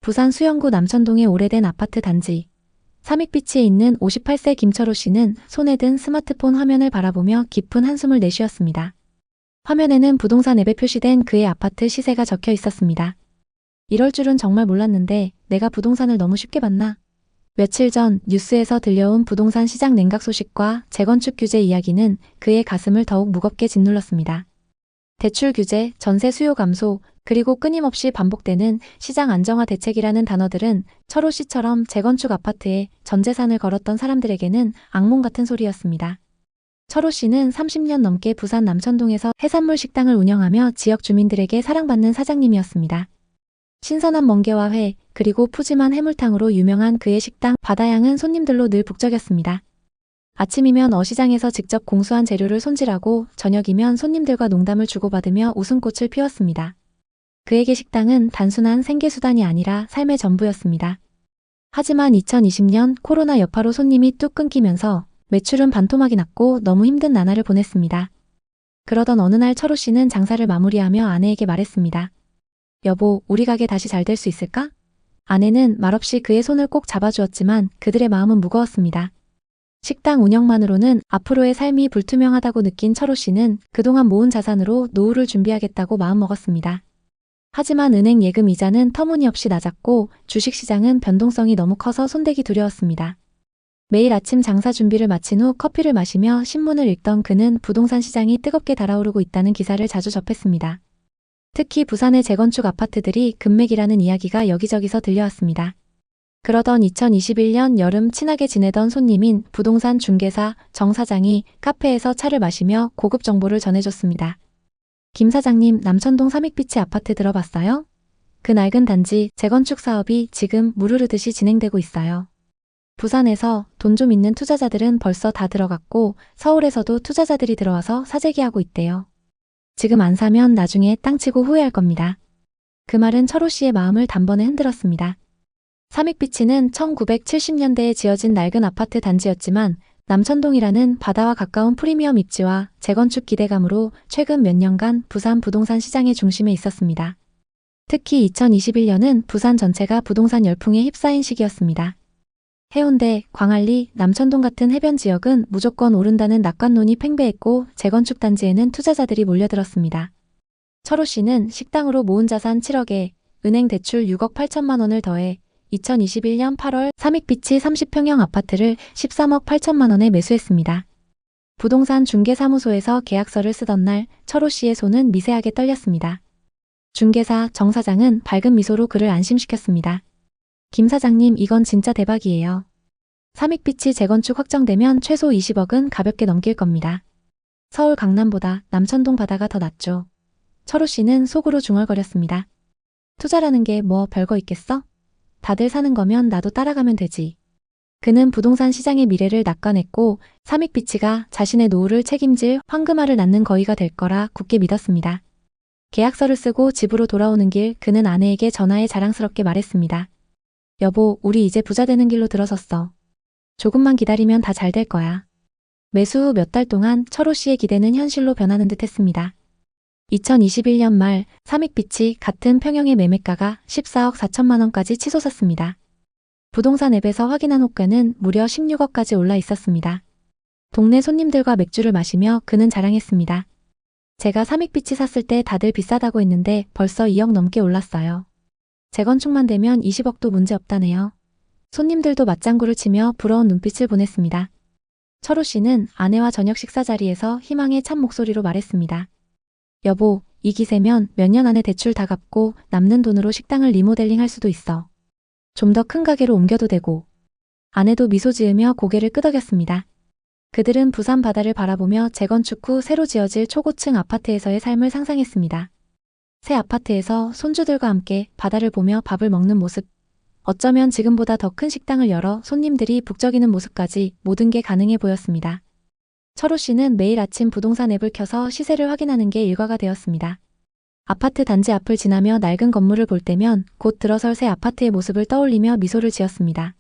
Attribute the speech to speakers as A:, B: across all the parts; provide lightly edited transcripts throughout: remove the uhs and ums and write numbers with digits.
A: 부산 수영구 남천동의 오래된 아파트 단지. 삼익비치에 있는 58세 김철호 씨는 손에 든 스마트폰 화면을 바라보며 깊은 한숨을 내쉬었습니다. 화면에는 부동산 앱에 표시된 그의 아파트 시세가 적혀 있었습니다. 이럴 줄은 정말 몰랐는데 내가 부동산을 너무 쉽게 봤나? 며칠 전 뉴스에서 들려온 부동산 시장 냉각 소식과 재건축 규제 이야기는 그의 가슴을 더욱 무겁게 짓눌렀습니다. 대출 규제, 전세 수요 감소, 그리고 끊임없이 반복되는 시장 안정화 대책이라는 단어들은 철호 씨처럼 재건축 아파트에 전 재산을 걸었던 사람들에게는 악몽 같은 소리였습니다. 철호 씨는 30년 넘게 부산 남천동에서 해산물 식당을 운영하며 지역 주민들에게 사랑받는 사장님이었습니다. 신선한 멍게와 회, 그리고 푸짐한 해물탕으로 유명한 그의 식당 바다양은 손님들로 늘 북적였습니다. 아침이면 어시장에서 직접 공수한 재료를 손질하고 저녁이면 손님들과 농담을 주고받으며 웃음꽃을 피웠습니다. 그에게 식당은 단순한 생계수단이 아니라 삶의 전부였습니다. 하지만 2020년 코로나 여파로 손님이 뚝 끊기면서 매출은 반토막이 났고 너무 힘든 나날을 보냈습니다. 그러던 어느 날 철호 씨는 장사를 마무리하며 아내에게 말했습니다. 여보, 우리 가게 다시 잘 될 수 있을까? 아내는 말없이 그의 손을 꼭 잡아주었지만 그들의 마음은 무거웠습니다. 식당 운영만으로는 앞으로의 삶이 불투명하다고 느낀 철호 씨는 그동안 모은 자산으로 노후를 준비하겠다고 마음먹었습니다. 하지만 은행 예금 이자는 터무니없이 낮았고 주식시장은 변동성이 너무 커서 손대기 두려웠습니다. 매일 아침 장사 준비를 마친 후 커피를 마시며 신문을 읽던 그는 부동산 시장이 뜨겁게 달아오르고 있다는 기사를 자주 접했습니다. 특히 부산의 재건축 아파트들이 급맥이라는 이야기가 여기저기서 들려왔습니다. 그러던 2021년 여름 친하게 지내던 손님인 부동산 중개사 정 사장이 카페에서 차를 마시며 고급 정보를 전해줬습니다. 김 사장님, 남천동 삼익비치 아파트 들어봤어요? 그 낡은 단지 재건축 사업이 지금 물 흐르듯이 진행되고 있어요. 부산에서 돈 좀 있는 투자자들은 벌써 다 들어갔고 서울에서도 투자자들이 들어와서 사재기하고 있대요. 지금 안 사면 나중에 땅 치고 후회할 겁니다. 그 말은 철호 씨의 마음을 단번에 흔들었습니다. 삼익비치는 1970년대에 지어진 낡은 아파트 단지였지만 남천동이라는 바다와 가까운 프리미엄 입지와 재건축 기대감으로 최근 몇 년간 부산 부동산 시장의 중심에 있었습니다. 특히 2021년은 부산 전체가 부동산 열풍에 휩싸인 시기였습니다. 해운대, 광안리, 남천동 같은 해변 지역은 무조건 오른다는 낙관론이 팽배했고 재건축 단지에는 투자자들이 몰려들었습니다. 철호 씨는 식당으로 모은 자산 7억에 은행 대출 6억 8천만 원을 더해 2021년 8월 삼익비치 30평형 아파트를 13억 8천만 원에 매수했습니다. 부동산 중개사무소에서 계약서를 쓰던 날 철호 씨의 손은 미세하게 떨렸습니다. 중개사 정 사장은 밝은 미소로 그를 안심시켰습니다. 김 사장님, 이건 진짜 대박이에요. 삼익비치 재건축 확정되면 최소 20억은 가볍게 넘길 겁니다. 서울 강남보다 남천동 바다가 더 낫죠. 철호 씨는 속으로 중얼거렸습니다. 투자라는 게 뭐 별거 있겠어? 다들 사는 거면 나도 따라가면 되지. 그는 부동산 시장의 미래를 낙관했고 삼익비치가 자신의 노후를 책임질 황금알을 낳는 거위가 될 거라 굳게 믿었습니다. 계약서를 쓰고 집으로 돌아오는 길 그는 아내에게 전화해 자랑스럽게 말했습니다. 여보, 우리 이제 부자 되는 길로 들어섰어. 조금만 기다리면 다 잘 될 거야. 매수 후 몇 달 동안 철호 씨의 기대는 현실로 변하는 듯 했습니다. 2021년 말 삼익비치 같은 평형의 매매가가 14억 4천만 원까지 치솟았습니다. 부동산 앱에서 확인한 호가는 무려 16억까지 올라 있었습니다. 동네 손님들과 맥주를 마시며 그는 자랑했습니다. 제가 삼익비치 샀을 때 다들 비싸다고 했는데 벌써 2억 넘게 올랐어요. 재건축만 되면 20억도 문제 없다네요. 손님들도 맞장구를 치며 부러운 눈빛을 보냈습니다. 철호 씨는 아내와 저녁 식사 자리에서 희망의 찬 목소리로 말했습니다. 여보, 이 기세면 몇 년 안에 대출 다 갚고 남는 돈으로 식당을 리모델링 할 수도 있어. 좀 더 큰 가게로 옮겨도 되고. 아내도 미소 지으며 고개를 끄덕였습니다. 그들은 부산 바다를 바라보며 재건축 후 새로 지어질 초고층 아파트에서의 삶을 상상했습니다. 새 아파트에서 손주들과 함께 바다를 보며 밥을 먹는 모습. 어쩌면 지금보다 더 큰 식당을 열어 손님들이 북적이는 모습까지 모든 게 가능해 보였습니다. 철호 씨는 매일 아침 부동산 앱을 켜서 시세를 확인하는 게 일과가 되었습니다. 아파트 단지 앞을 지나며 낡은 건물을 볼 때면 곧 들어설 새 아파트의 모습을 떠올리며 미소를 지었습니다.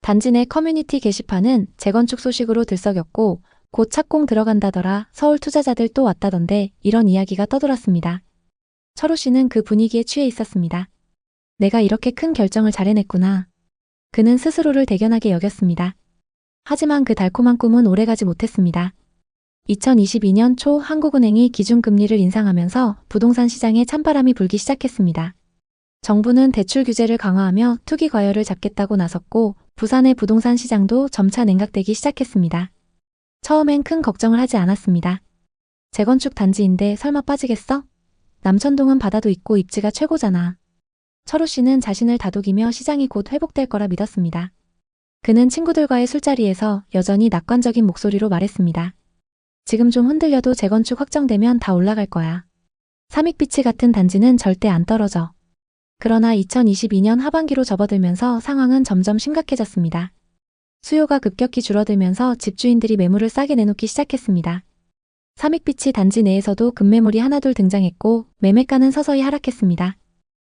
A: 단지 내 커뮤니티 게시판은 재건축 소식으로 들썩였고 곧 착공 들어간다더라, 서울 투자자들 또 왔다던데 이런 이야기가 떠돌았습니다. 철호 씨는 그 분위기에 취해 있었습니다. 내가 이렇게 큰 결정을 잘 해냈구나. 그는 스스로를 대견하게 여겼습니다. 하지만 그 달콤한 꿈은 오래가지 못했습니다. 2022년 초 한국은행이 기준금리를 인상하면서 부동산 시장에 찬바람이 불기 시작했습니다. 정부는 대출 규제를 강화하며 투기 과열을 잡겠다고 나섰고 부산의 부동산 시장도 점차 냉각되기 시작했습니다. 처음엔 큰 걱정을 하지 않았습니다. 재건축 단지인데 설마 빠지겠어? 남천동은 바다도 있고 입지가 최고잖아. 철호 씨는 자신을 다독이며 시장이 곧 회복될 거라 믿었습니다. 그는 친구들과의 술자리에서 여전히 낙관적인 목소리로 말했습니다. 지금 좀 흔들려도 재건축 확정되면 다 올라갈 거야. 삼익비치 같은 단지는 절대 안 떨어져. 그러나 2022년 하반기로 접어들면서 상황은 점점 심각해졌습니다. 수요가 급격히 줄어들면서 집주인들이 매물을 싸게 내놓기 시작했습니다. 삼익비치 단지 내에서도 급매물이 하나둘 등장했고 매매가는 서서히 하락했습니다.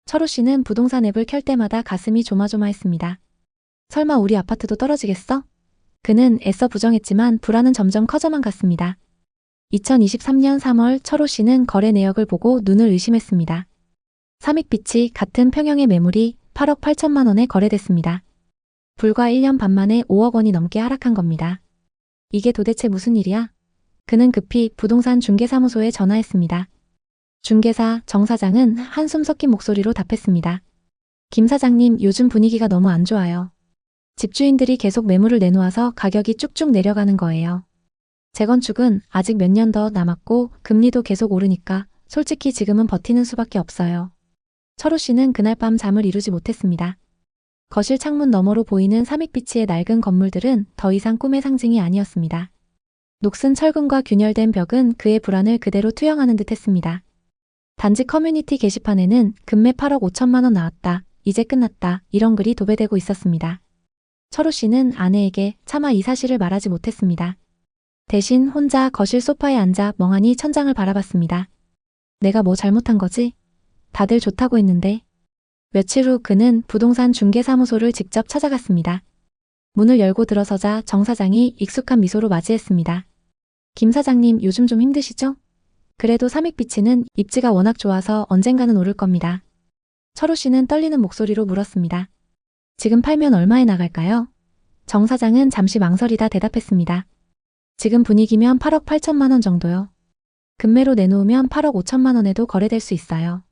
A: 철호 씨는 부동산 앱을 켤 때마다 가슴이 조마조마했습니다. 설마 우리 아파트도 떨어지겠어? 그는 애써 부정했지만 불안은 점점 커져만 갔습니다. 2023년 3월 철호 씨는 거래 내역을 보고 눈을 의심했습니다. 삼익빛이 같은 평형의 매물이 8억 8천만 원에 거래됐습니다. 불과 1년 반 만에 5억 원이 넘게 하락한 겁니다. 이게 도대체 무슨 일이야? 그는 급히 부동산 중개사무소에 전화했습니다. 중개사 정 사장은 한숨 섞인 목소리로 답했습니다. 김 사장님, 요즘 분위기가 너무 안 좋아요. 집주인들이 계속 매물을 내놓아서 가격이 쭉쭉 내려가는 거예요. 재건축은 아직 몇 년 더 남았고 금리도 계속 오르니까 솔직히 지금은 버티는 수밖에 없어요. 철호 씨는 그날 밤 잠을 이루지 못했습니다. 거실 창문 너머로 보이는 삼익비치의 낡은 건물들은 더 이상 꿈의 상징이 아니었습니다. 녹슨 철근과 균열된 벽은 그의 불안을 그대로 투영하는 듯 했습니다. 단지 커뮤니티 게시판에는 금매 8억 5천만 원 나왔다. 이제 끝났다. 이런 글이 도배되고 있었습니다. 철호 씨는 아내에게 차마 이 사실을 말하지 못했습니다. 대신 혼자 거실 소파에 앉아 멍하니 천장을 바라봤습니다. 내가 뭐 잘못한 거지? 다들 좋다고 했는데. 며칠 후 그는 부동산 중개사무소를 직접 찾아갔습니다. 문을 열고 들어서자 정 사장이 익숙한 미소로 맞이했습니다. 김 사장님, 요즘 좀 힘드시죠? 그래도 삼익비치는 입지가 워낙 좋아서 언젠가는 오를 겁니다. 철호 씨는 떨리는 목소리로 물었습니다. 지금 팔면 얼마에 나갈까요? 정 사장은 잠시 망설이다 대답했습니다. 지금 분위기면 8억 8천만 원 정도요. 금매로 내놓으면 8억 5천만 원에도 거래될 수 있어요.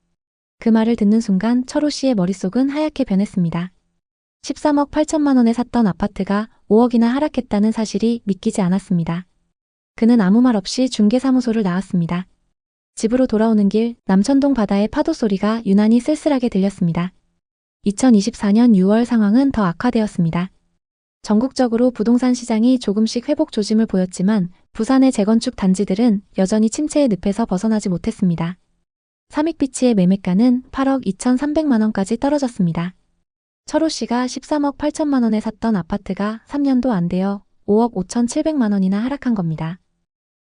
A: 그 말을 듣는 순간 철호 씨의 머릿속은 하얗게 변했습니다. 13억 8천만 원에 샀던 아파트가 5억이나 하락했다는 사실이 믿기지 않았습니다. 그는 아무 말 없이 중개사무소를 나왔습니다. 집으로 돌아오는 길 남천동 바다의 파도 소리가 유난히 쓸쓸하게 들렸습니다. 2024년 6월 상황은 더 악화되었습니다. 전국적으로 부동산 시장이 조금씩 회복 조짐을 보였지만 부산의 재건축 단지들은 여전히 침체의 늪에서 벗어나지 못했습니다. 삼익비치의 매매가는 8억 2,300만 원까지 떨어졌습니다. 철호 씨가 13억 8천만 원에 샀던 아파트가 3년도 안 되어 5억 5,700만 원이나 하락한 겁니다.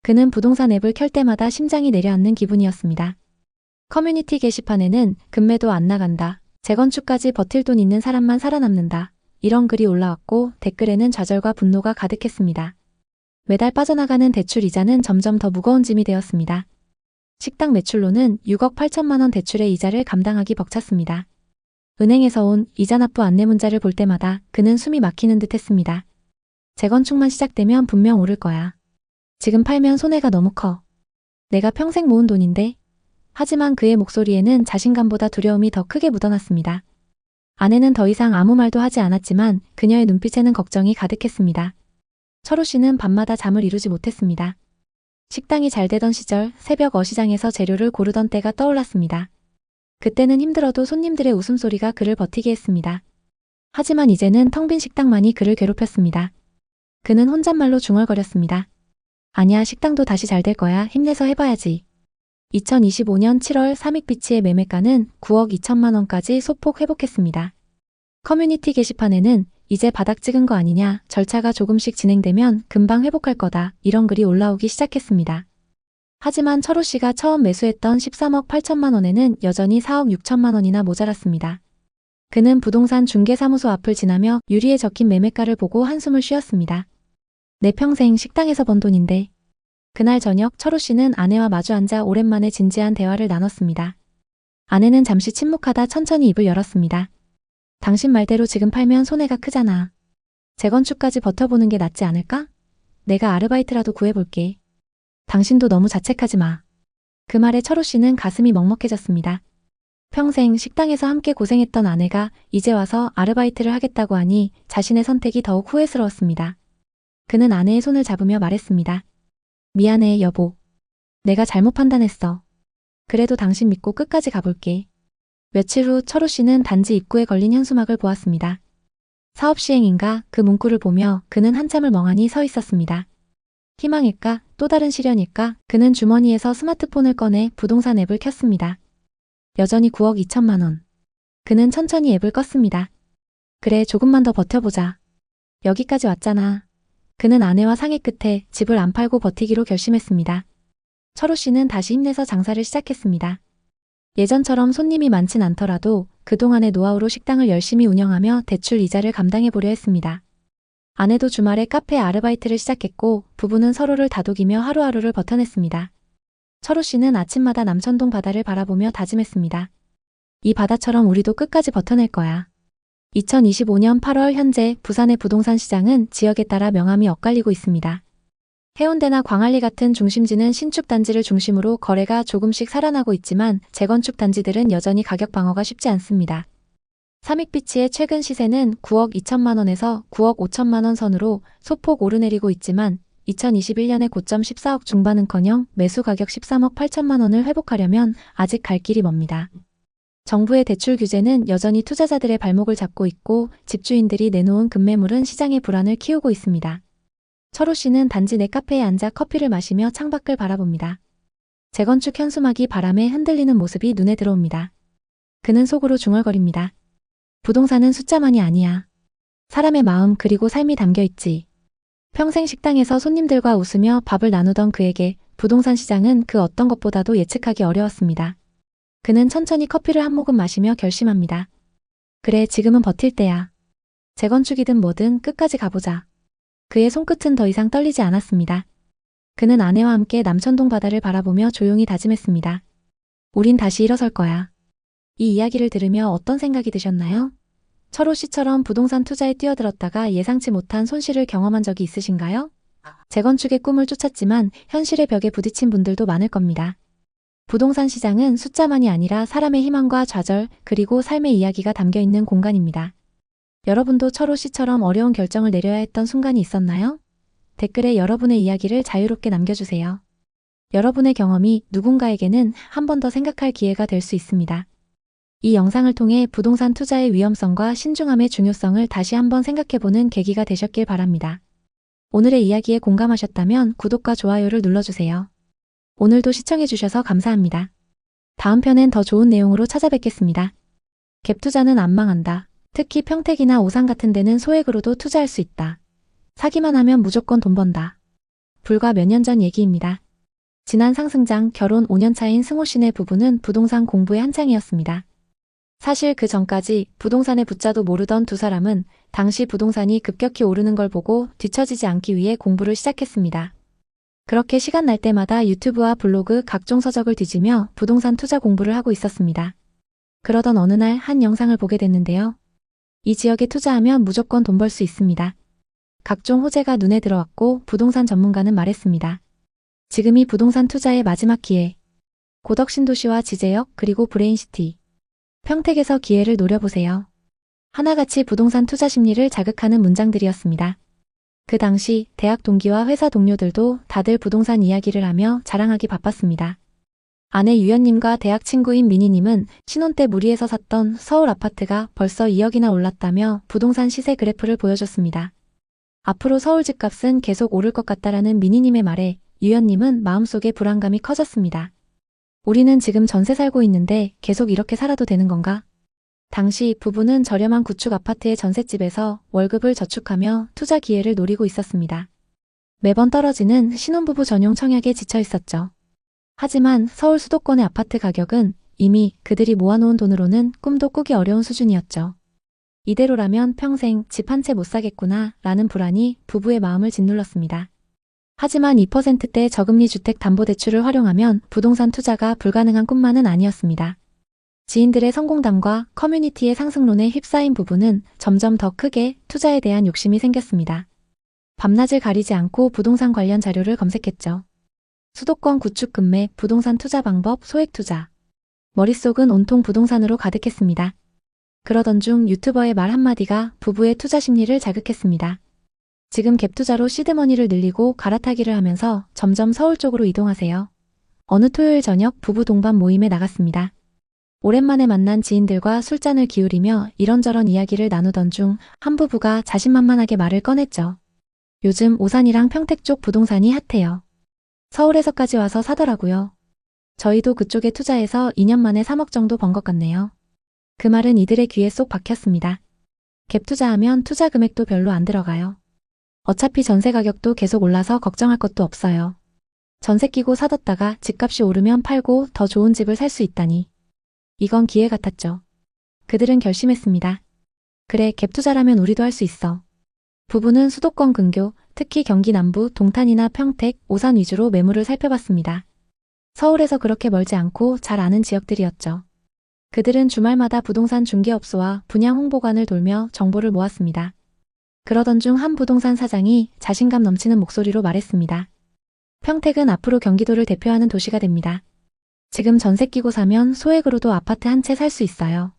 A: 그는 부동산 앱을 켤 때마다 심장이 내려앉는 기분이었습니다. 커뮤니티 게시판에는 금매도 안 나간다. 재건축까지 버틸 돈 있는 사람만 살아남는다. 이런 글이 올라왔고 댓글에는 좌절과 분노가 가득했습니다. 매달 빠져나가는 대출 이자는 점점 더 무거운 짐이 되었습니다. 식당 매출로는 6억 8천만 원 대출의 이자를 감당하기 벅찼습니다. 은행에서 온 이자 납부 안내 문자를 볼 때마다 그는 숨이 막히는 듯 했습니다. 재건축만 시작되면 분명 오를 거야. 지금 팔면 손해가 너무 커. 내가 평생 모은 돈인데. 하지만 그의 목소리에는 자신감보다 두려움이 더 크게 묻어났습니다. 아내는 더 이상 아무 말도 하지 않았지만 그녀의 눈빛에는 걱정이 가득했습니다. 철호 씨는 밤마다 잠을 이루지 못했습니다. 식당이 잘 되던 시절 새벽 어시장에서 재료를 고르던 때가 떠올랐습니다. 그때는 힘들어도 손님들의 웃음소리가 그를 버티게 했습니다. 하지만 이제는 텅 빈 식당만이 그를 괴롭혔습니다. 그는 혼잣말로 중얼거렸습니다. 아니야, 식당도 다시 잘 될 거야. 힘내서 해봐야지. 2025년 7월 삼익비치의 매매가는 9억 2천만 원까지 소폭 회복했습니다. 커뮤니티 게시판에는 이제 바닥 찍은 거 아니냐, 절차가 조금씩 진행되면 금방 회복할 거다, 이런 글이 올라오기 시작했습니다. 하지만 철호 씨가 처음 매수했던 13억 8천만 원에는 여전히 4억 6천만 원이나 모자랐습니다. 그는 부동산 중개사무소 앞을 지나며 유리에 적힌 매매가를 보고 한숨을 쉬었습니다. 내 평생 식당에서 번 돈인데. 그날 저녁 철호 씨는 아내와 마주 앉아 오랜만에 진지한 대화를 나눴습니다. 아내는 잠시 침묵하다 천천히 입을 열었습니다. 당신 말대로 지금 팔면 손해가 크잖아. 재건축까지 버텨보는 게 낫지 않을까? 내가 아르바이트라도 구해볼게. 당신도 너무 자책하지 마. 그 말에 철호 씨는 가슴이 먹먹해졌습니다. 평생 식당에서 함께 고생했던 아내가 이제 와서 아르바이트를 하겠다고 하니 자신의 선택이 더욱 후회스러웠습니다. 그는 아내의 손을 잡으며 말했습니다. 미안해, 여보. 내가 잘못 판단했어. 그래도 당신 믿고 끝까지 가볼게. 며칠 후 철호 씨는 단지 입구에 걸린 현수막을 보았습니다. 사업 시행인가 그 문구를 보며 그는 한참을 멍하니 서 있었습니다. 희망일까? 또 다른 시련일까? 그는 주머니에서 스마트폰을 꺼내 부동산 앱을 켰습니다. 여전히 9억 2천만 원. 그는 천천히 앱을 껐습니다. 그래, 조금만 더 버텨보자. 여기까지 왔잖아. 그는 아내와 상의 끝에 집을 안 팔고 버티기로 결심했습니다. 철호 씨는 다시 힘내서 장사를 시작했습니다. 예전처럼 손님이 많진 않더라도 그동안의 노하우로 식당을 열심히 운영하며 대출 이자를 감당해보려 했습니다. 아내도 주말에 카페 아르바이트를 시작했고 부부는 서로를 다독이며 하루하루를 버텨냈습니다. 철호 씨는 아침마다 남천동 바다를 바라보며 다짐했습니다. 이 바다처럼 우리도 끝까지 버텨낼 거야. 2025년 8월 현재 부산의 부동산 시장은 지역에 따라 명암이 엇갈리고 있습니다. 해운대나 광안리 같은 중심지는 신축 단지를 중심으로 거래가 조금씩 살아나고 있지만 재건축 단지들은 여전히 가격 방어가 쉽지 않습니다. 삼익비치의 최근 시세는 9억 2천만 원에서 9억 5천만 원 선으로 소폭 오르내리고 있지만 2021년의 고점 14억 중반은커녕 매수 가격 13억 8천만 원을 회복하려면 아직 갈 길이 멉니다. 정부의 대출 규제는 여전히 투자자들의 발목을 잡고 있고 집주인들이 내놓은 급매물은 시장의 불안을 키우고 있습니다. 철호 씨는 단지 내 카페에 앉아 커피를 마시며 창밖을 바라봅니다. 재건축 현수막이 바람에 흔들리는 모습이 눈에 들어옵니다. 그는 속으로 중얼거립니다. 부동산은 숫자만이 아니야. 사람의 마음 그리고 삶이 담겨있지. 평생 식당에서 손님들과 웃으며 밥을 나누던 그에게 부동산 시장은 그 어떤 것보다도 예측하기 어려웠습니다. 그는 천천히 커피를 한 모금 마시며 결심합니다. 그래, 지금은 버틸 때야. 재건축이든 뭐든 끝까지 가보자. 그의 손끝은 더 이상 떨리지 않았습니다. 그는 아내와 함께 남천동 바다를 바라보며 조용히 다짐했습니다. 우린 다시 일어설 거야. 이 이야기를 들으며 어떤 생각이 드셨나요? 철호 씨처럼 부동산 투자에 뛰어들었다가 예상치 못한 손실을 경험한 적이 있으신가요? 재건축의 꿈을 쫓았지만 현실의 벽에 부딪힌 분들도 많을 겁니다. 부동산 시장은 숫자만이 아니라 사람의 희망과 좌절 그리고 삶의 이야기가 담겨있는 공간입니다. 여러분도 철호 씨처럼 어려운 결정을 내려야 했던 순간이 있었나요? 댓글에 여러분의 이야기를 자유롭게 남겨주세요. 여러분의 경험이 누군가에게는 한 번 더 생각할 기회가 될 수 있습니다. 이 영상을 통해 부동산 투자의 위험성과 신중함의 중요성을 다시 한번 생각해보는 계기가 되셨길 바랍니다. 오늘의 이야기에 공감하셨다면 구독과 좋아요를 눌러주세요. 오늘도 시청해주셔서 감사합니다. 다음 편엔 더 좋은 내용으로 찾아뵙겠습니다. 갭 투자는 안 망한다. 특히 평택이나 오산 같은 데는 소액으로도 투자할 수 있다. 사기만 하면 무조건 돈 번다. 불과 몇 년 전 얘기입니다. 지난 상승장 결혼 5년 차인 승호 씨네 부부는 부동산 공부에 한창이었습니다. 사실 그 전까지 부동산의 부자도 모르던 두 사람은 당시 부동산이 급격히 오르는 걸 보고 뒤처지지 않기 위해 공부를 시작했습니다. 그렇게 시간 날 때마다 유튜브와 블로그 각종 서적을 뒤지며 부동산 투자 공부를 하고 있었습니다. 그러던 어느 날 한 영상을 보게 됐는데요. 이 지역에 투자하면 무조건 돈 벌 수 있습니다. 각종 호재가 눈에 들어왔고 부동산 전문가는 말했습니다. 지금이 부동산 투자의 마지막 기회. 고덕신도시와 지제역 그리고 브레인시티. 평택에서 기회를 노려보세요. 하나같이 부동산 투자 심리를 자극하는 문장들이었습니다. 그 당시 대학 동기와 회사 동료들도 다들 부동산 이야기를 하며 자랑하기 바빴습니다. 아내 유연님과 대학 친구인 미니님은 신혼 때 무리해서 샀던 서울 아파트가 벌써 2억이나 올랐다며 부동산 시세 그래프를 보여줬습니다. 앞으로 서울 집값은 계속 오를 것 같다라는 미니님의 말에 유연님은 마음속에 불안감이 커졌습니다. 우리는 지금 전세 살고 있는데 계속 이렇게 살아도 되는 건가? 당시 부부는 저렴한 구축 아파트의 전셋집에서 월급을 저축하며 투자 기회를 노리고 있었습니다. 매번 떨어지는 신혼부부 전용 청약에 지쳐 있었죠. 하지만 서울 수도권의 아파트 가격은 이미 그들이 모아놓은 돈으로는 꿈도 꾸기 어려운 수준이었죠. 이대로라면 평생 집 한 채 못 사겠구나 라는 불안이 부부의 마음을 짓눌렀습니다. 하지만 2%대 저금리 주택담보대출을 활용하면 부동산 투자가 불가능한 꿈만은 아니었습니다. 지인들의 성공담과 커뮤니티의 상승론에 휩싸인 부부는 점점 더 크게 투자에 대한 욕심이 생겼습니다. 밤낮을 가리지 않고 부동산 관련 자료를 검색했죠. 수도권 구축 급매, 부동산 투자 방법, 소액 투자. 머릿속은 온통 부동산으로 가득했습니다. 그러던 중 유튜버의 말 한마디가 부부의 투자 심리를 자극했습니다. 지금 갭 투자로 시드머니를 늘리고 갈아타기를 하면서 점점 서울 쪽으로 이동하세요. 어느 토요일 저녁 부부 동반 모임에 나갔습니다. 오랜만에 만난 지인들과 술잔을 기울이며 이런저런 이야기를 나누던 중 한 부부가 자신만만하게 말을 꺼냈죠. 요즘 오산이랑 평택 쪽 부동산이 핫해요. 서울에서까지 와서 사더라고요. 저희도 그쪽에 투자해서 2년 만에 3억 정도 번 것 같네요. 그 말은 이들의 귀에 쏙 박혔습니다. 갭 투자하면 투자 금액도 별로 안 들어가요. 어차피 전세 가격도 계속 올라서 걱정할 것도 없어요. 전세 끼고 사뒀다가 집값이 오르면 팔고 더 좋은 집을 살 수 있다니. 이건 기회 같았죠. 그들은 결심했습니다. 그래, 갭 투자라면 우리도 할 수 있어. 부부는 수도권 근교, 특히 경기 남부, 동탄이나 평택, 오산 위주로 매물을 살펴봤습니다. 서울에서 그렇게 멀지 않고 잘 아는 지역들이었죠. 그들은 주말마다 부동산 중개업소와 분양 홍보관을 돌며 정보를 모았습니다. 그러던 중 한 부동산 사장이 자신감 넘치는 목소리로 말했습니다. 평택은 앞으로 경기도를 대표하는 도시가 됩니다. 지금 전세 끼고 사면 소액으로도 아파트 한 채 살 수 있어요.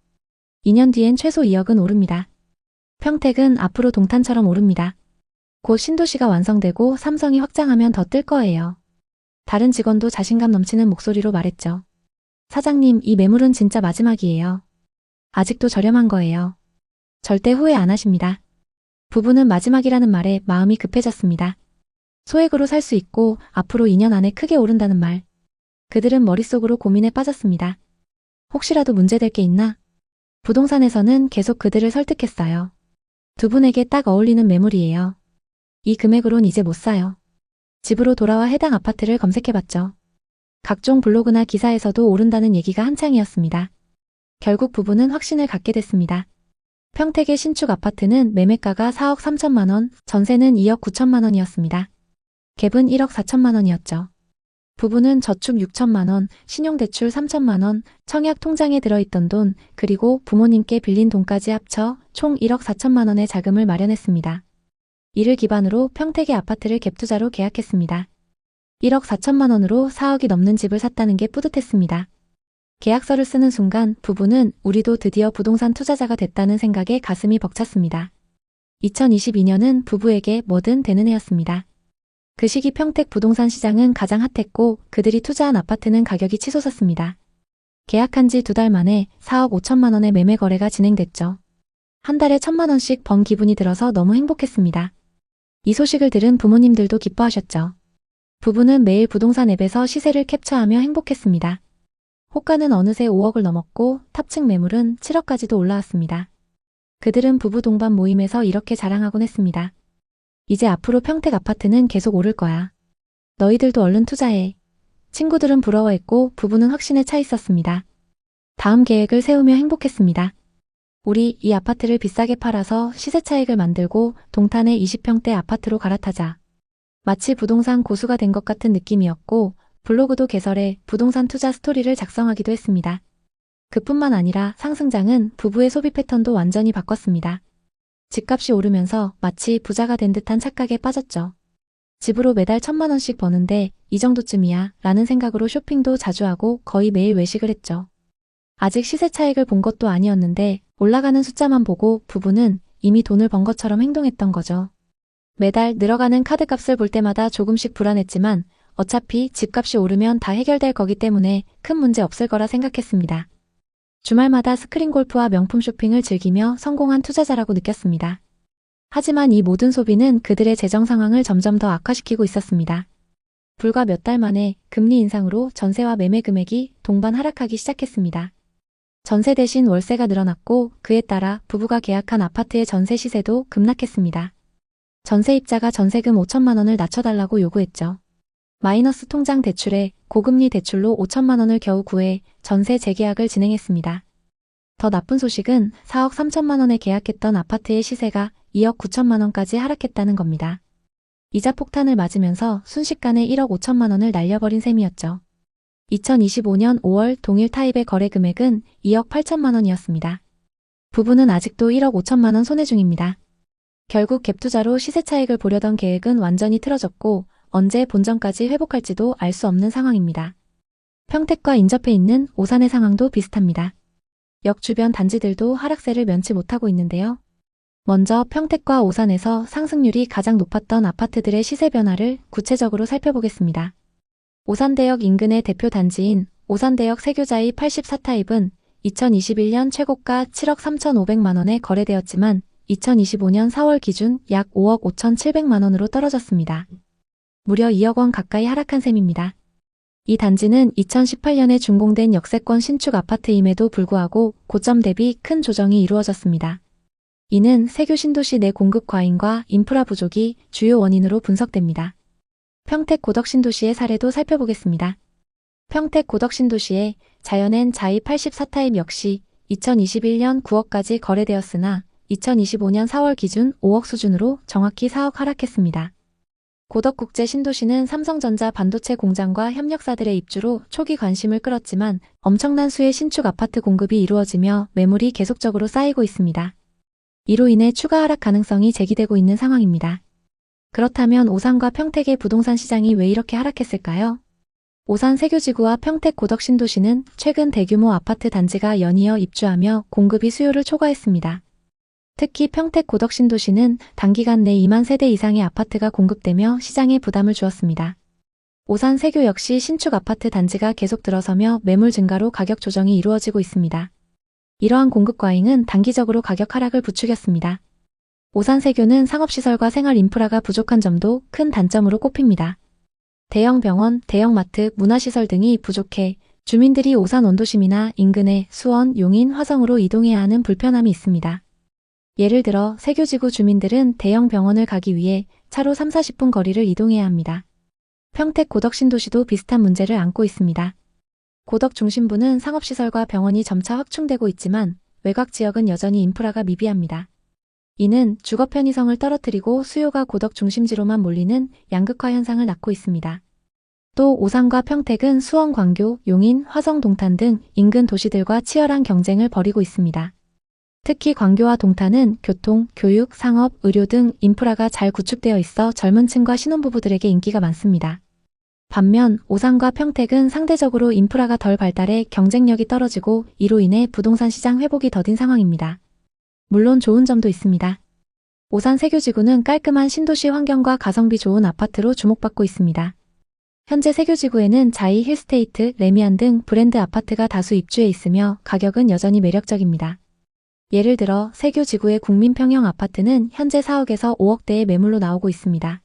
A: 2년 뒤엔 최소 2억은 오릅니다. 평택은 앞으로 동탄처럼 오릅니다. 곧 신도시가 완성되고 삼성이 확장하면 더 뜰 거예요. 다른 직원도 자신감 넘치는 목소리로 말했죠. 사장님, 이 매물은 진짜 마지막이에요. 아직도 저렴한 거예요. 절대 후회 안 하십니다. 부부는 마지막이라는 말에 마음이 급해졌습니다. 소액으로 살 수 있고 앞으로 2년 안에 크게 오른다는 말. 그들은 머릿속으로 고민에 빠졌습니다. 혹시라도 문제될 게 있나? 부동산에서는 계속 그들을 설득했어요. 두 분에게 딱 어울리는 매물이에요. 이 금액으론 이제 못 사요. 집으로 돌아와 해당 아파트를 검색해봤죠. 각종 블로그나 기사에서도 오른다는 얘기가 한창이었습니다. 결국 부부는 확신을 갖게 됐습니다. 평택의 신축 아파트는 매매가가 4억 3천만 원, 전세는 2억 9천만 원이었습니다. 갭은 1억 4천만 원이었죠. 부부는 저축 6천만 원, 신용대출 3천만 원, 청약 통장에 들어있던 돈, 그리고 부모님께 빌린 돈까지 합쳐 총 1억 4천만 원의 자금을 마련했습니다. 이를 기반으로 평택의 아파트를 갭투자로 계약했습니다. 1억 4천만 원으로 4억이 넘는 집을 샀다는 게 뿌듯했습니다. 계약서를 쓰는 순간 부부는 우리도 드디어 부동산 투자자가 됐다는 생각에 가슴이 벅찼습니다. 2022년은 부부에게 뭐든 되는 해였습니다. 그 시기 평택 부동산 시장은 가장 핫했고 그들이 투자한 아파트는 가격이 치솟았습니다. 계약한 지 2달 만에 4억 5천만 원의 매매 거래가 진행됐죠. 한 달에 1,000만 원씩 번 기분이 들어서 너무 행복했습니다. 이 소식을 들은 부모님들도 기뻐하셨죠. 부부는 매일 부동산 앱에서 시세를 캡처하며 행복했습니다. 호가는 어느새 5억을 넘었고 탑층 매물은 7억까지도 올라왔습니다. 그들은 부부 동반 모임에서 이렇게 자랑하곤 했습니다. 이제 앞으로 평택 아파트는 계속 오를 거야. 너희들도 얼른 투자해. 친구들은 부러워했고 부부는 확신에 차 있었습니다. 다음 계획을 세우며 행복했습니다. 우리 이 아파트를 비싸게 팔아서 시세 차익을 만들고 동탄의 20평대 아파트로 갈아타자. 마치 부동산 고수가 된 것 같은 느낌이었고 블로그도 개설해 부동산 투자 스토리를 작성하기도 했습니다. 그뿐만 아니라 상승장은 부부의 소비 패턴도 완전히 바꿨습니다. 집값이 오르면서 마치 부자가 된 듯한 착각에 빠졌죠. 집으로 매달 1,000만 원씩 버는데 이 정도쯤이야 라는 생각으로 쇼핑도 자주 하고 거의 매일 외식을 했죠. 아직 시세 차익을 본 것도 아니었는데 올라가는 숫자만 보고 부부는 이미 돈을 번 것처럼 행동했던 거죠. 매달 늘어가는 카드값을 볼 때마다 조금씩 불안했지만 어차피 집값이 오르면 다 해결될 거기 때문에 큰 문제 없을 거라 생각했습니다. 주말마다 스크린 골프와 명품 쇼핑을 즐기며 성공한 투자자라고 느꼈습니다. 하지만 이 모든 소비는 그들의 재정 상황을 점점 더 악화시키고 있었습니다. 불과 몇 달 만에 금리 인상으로 전세와 매매 금액이 동반 하락하기 시작했습니다. 전세 대신 월세가 늘어났고 그에 따라 부부가 계약한 아파트의 전세 시세도 급락했습니다. 전세입자가 전세금 5천만 원을 낮춰달라고 요구했죠. 마이너스 통장 대출에 고금리 대출로 5천만 원을 겨우 구해 전세 재계약을 진행했습니다. 더 나쁜 소식은 4억 3천만 원에 계약했던 아파트의 시세가 2억 9천만 원까지 하락했다는 겁니다. 이자 폭탄을 맞으면서 순식간에 1억 5천만 원을 날려버린 셈이었죠. 2025년 5월 동일 타입의 거래 금액은 2억 8천만 원이었습니다. 부부는 아직도 1억 5천만 원 손해 중입니다. 결국 갭 투자로 시세 차익을 보려던 계획은 완전히 틀어졌고 언제 본전까지 회복할지도 알 수 없는 상황입니다. 평택과 인접해 있는 오산의 상황도 비슷합니다. 역 주변 단지들도 하락세를 면치 못하고 있는데요. 먼저 평택과 오산에서 상승률이 가장 높았던 아파트들의 시세 변화를 구체적으로 살펴보겠습니다. 오산대역 인근의 대표 단지인 오산대역 세교자이 84타입은 2021년 최고가 7억 3,500만 원에 거래되었지만 2025년 4월 기준 약 5억 5,700만 원으로 떨어졌습니다. 무려 2억 원 가까이 하락한 셈입니다. 이 단지는 2018년에 준공된 역세권 신축 아파트임에도 불구하고 고점 대비 큰 조정이 이루어졌습니다. 이는 세교 신도시 내 공급 과잉과 인프라 부족이 주요 원인으로 분석됩니다. 평택 고덕 신도시의 사례도 살펴보겠습니다. 평택 고덕 신도시의 자연엔 자이 84타입 역시 2021년 9억까지 거래되었으나 2025년 4월 기준 5억 수준으로 정확히 4억 하락했습니다. 고덕국제 신도시는 삼성전자 반도체 공장과 협력사들의 입주로 초기 관심을 끌었지만 엄청난 수의 신축 아파트 공급이 이루어지며 매물이 계속적으로 쌓이고 있습니다. 이로 인해 추가 하락 가능성이 제기되고 있는 상황입니다. 그렇다면 오산과 평택의 부동산 시장이 왜 이렇게 하락했을까요? 오산 세교지구와 평택 고덕 신도시는 최근 대규모 아파트 단지가 연이어 입주하며 공급이 수요를 초과했습니다. 특히 평택 고덕 신도시는 단기간 내 2만 세대 이상의 아파트가 공급되며 시장에 부담을 주었습니다. 오산 세교 역시 신축 아파트 단지가 계속 들어서며 매물 증가로 가격 조정이 이루어지고 있습니다. 이러한 공급 과잉은 단기적으로 가격 하락을 부추겼습니다. 오산 세교는 상업시설과 생활 인프라가 부족한 점도 큰 단점으로 꼽힙니다. 대형 병원, 대형 마트, 문화시설 등이 부족해 주민들이 오산 원도심이나 인근의 수원, 용인, 화성으로 이동해야 하는 불편함이 있습니다. 예를 들어 세교지구 주민들은 대형 병원을 가기 위해 차로 3-40분 거리를 이동해야 합니다. 평택 고덕 신도시도 비슷한 문제를 안고 있습니다. 고덕 중심부는 상업시설과 병원이 점차 확충되고 있지만 외곽 지역은 여전히 인프라가 미비합니다. 이는 주거 편의성을 떨어뜨리고 수요가 고덕 중심지로만 몰리는 양극화 현상을 낳고 있습니다. 또 오산과 평택은 수원, 광교, 용인, 화성, 동탄 등 인근 도시들과 치열한 경쟁을 벌이고 있습니다. 특히 광교와 동탄은 교통, 교육, 상업, 의료 등 인프라가 잘 구축되어 있어 젊은 층과 신혼부부들에게 인기가 많습니다. 반면 오산과 평택은 상대적으로 인프라가 덜 발달해 경쟁력이 떨어지고 이로 인해 부동산 시장 회복이 더딘 상황입니다. 물론 좋은 점도 있습니다. 오산 세교지구는 깔끔한 신도시 환경과 가성비 좋은 아파트로 주목받고 있습니다. 현재 세교지구에는 자이, 힐스테이트, 레미안 등 브랜드 아파트가 다수 입주해 있으며 가격은 여전히 매력적입니다. 예를 들어 세교지구의 국민평형 아파트는 현재 4억에서 5억대의 매물로 나오고 있습니다.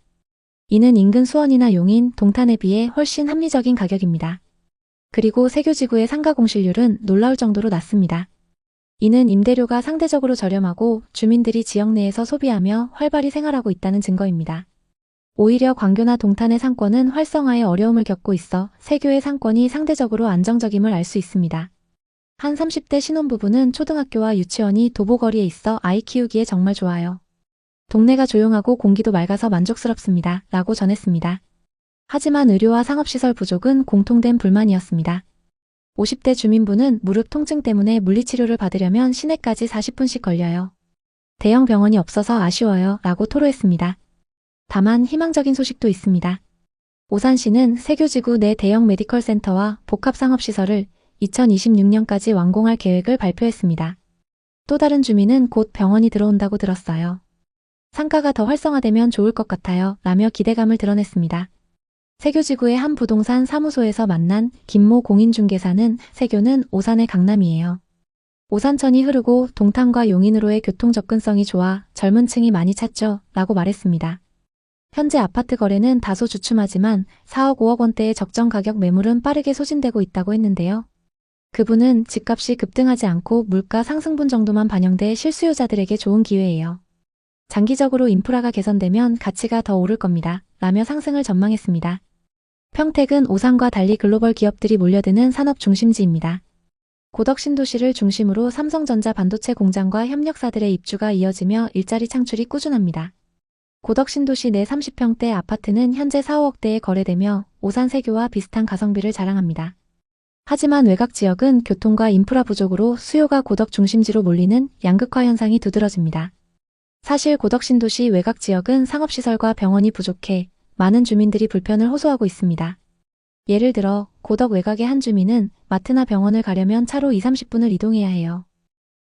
A: 이는 인근 수원이나 용인, 동탄에 비해 훨씬 합리적인 가격입니다. 그리고 세교지구의 상가 공실률은 놀라울 정도로 낮습니다. 이는 임대료가 상대적으로 저렴하고 주민들이 지역 내에서 소비하며 활발히 생활하고 있다는 증거입니다. 오히려 광교나 동탄의 상권은 활성화에 어려움을 겪고 있어 세교의 상권이 상대적으로 안정적임을 알 수 있습니다. 한 30대 신혼부부는 초등학교와 유치원이 도보거리에 있어 아이 키우기에 정말 좋아요. 동네가 조용하고 공기도 맑아서 만족스럽습니다. 라고 전했습니다. 하지만 의료와 상업시설 부족은 공통된 불만이었습니다. 50대 주민부는 무릎 통증 때문에 물리치료를 받으려면 시내까지 40분씩 걸려요. 대형 병원이 없어서 아쉬워요. 라고 토로했습니다. 다만 희망적인 소식도 있습니다. 오산시는 세교지구 내 대형 메디컬 센터와 복합상업시설을 2026년까지 완공할 계획을 발표했습니다. 또 다른 주민은 곧 병원이 들어온다고 들었어요. 상가가 더 활성화되면 좋을 것 같아요. 라며 기대감을 드러냈습니다. 세교지구의 한 부동산 사무소에서 만난 김모 공인중개사는 세교는 오산의 강남이에요. 오산천이 흐르고 동탄과 용인으로의 교통 접근성이 좋아 젊은 층이 많이 찾죠. 라고 말했습니다. 현재 아파트 거래는 다소 주춤하지만 4억 5억 원대의 적정 가격 매물은 빠르게 소진되고 있다고 했는데요. 그분은 집값이 급등하지 않고 물가 상승분 정도만 반영돼 실수요자들에게 좋은 기회예요. 장기적으로 인프라가 개선되면 가치가 더 오를 겁니다. 라며 상승을 전망했습니다. 평택은 오산과 달리 글로벌 기업들이 몰려드는 산업 중심지입니다. 고덕 신도시를 중심으로 삼성전자 반도체 공장과 협력사들의 입주가 이어지며 일자리 창출이 꾸준합니다. 고덕 신도시 내 30평대 아파트는 현재 4, 5억대에 거래되며 오산 세교와 비슷한 가성비를 자랑합니다. 하지만 외곽 지역은 교통과 인프라 부족으로 수요가 고덕 중심지로 몰리는 양극화 현상이 두드러집니다. 사실 고덕 신도시 외곽 지역은 상업시설과 병원이 부족해 많은 주민들이 불편을 호소하고 있습니다. 예를 들어 고덕 외곽의 한 주민은 마트나 병원을 가려면 차로 2~30분을 이동해야 해요.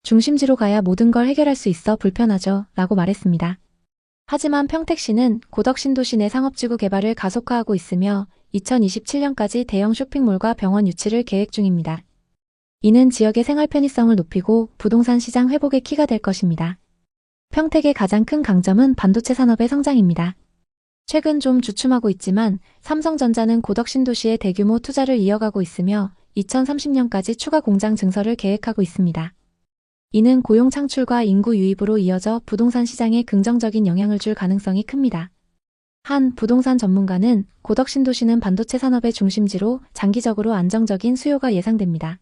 A: 중심지로 가야 모든 걸 해결할 수 있어 불편하죠 라고 말했습니다. 하지만 평택시는 고덕 신도시 내 상업지구 개발을 가속화하고 있으며 2027년까지 대형 쇼핑몰과 병원 유치를 계획 중입니다. 이는 지역의 생활 편의성을 높이고 부동산 시장 회복의 키가 될 것입니다. 평택의 가장 큰 강점은 반도체 산업의 성장입니다. 최근 좀 주춤하고 있지만 삼성전자는 고덕 신도시에 대규모 투자를 이어가고 있으며 2030년까지 추가 공장 증설을 계획하고 있습니다. 이는 고용 창출과 인구 유입으로 이어져 부동산 시장에 긍정적인 영향을 줄 가능성이 큽니다. 한 부동산 전문가는 고덕 신도시는 반도체 산업의 중심지로 장기적으로 안정적인 수요가 예상됩니다.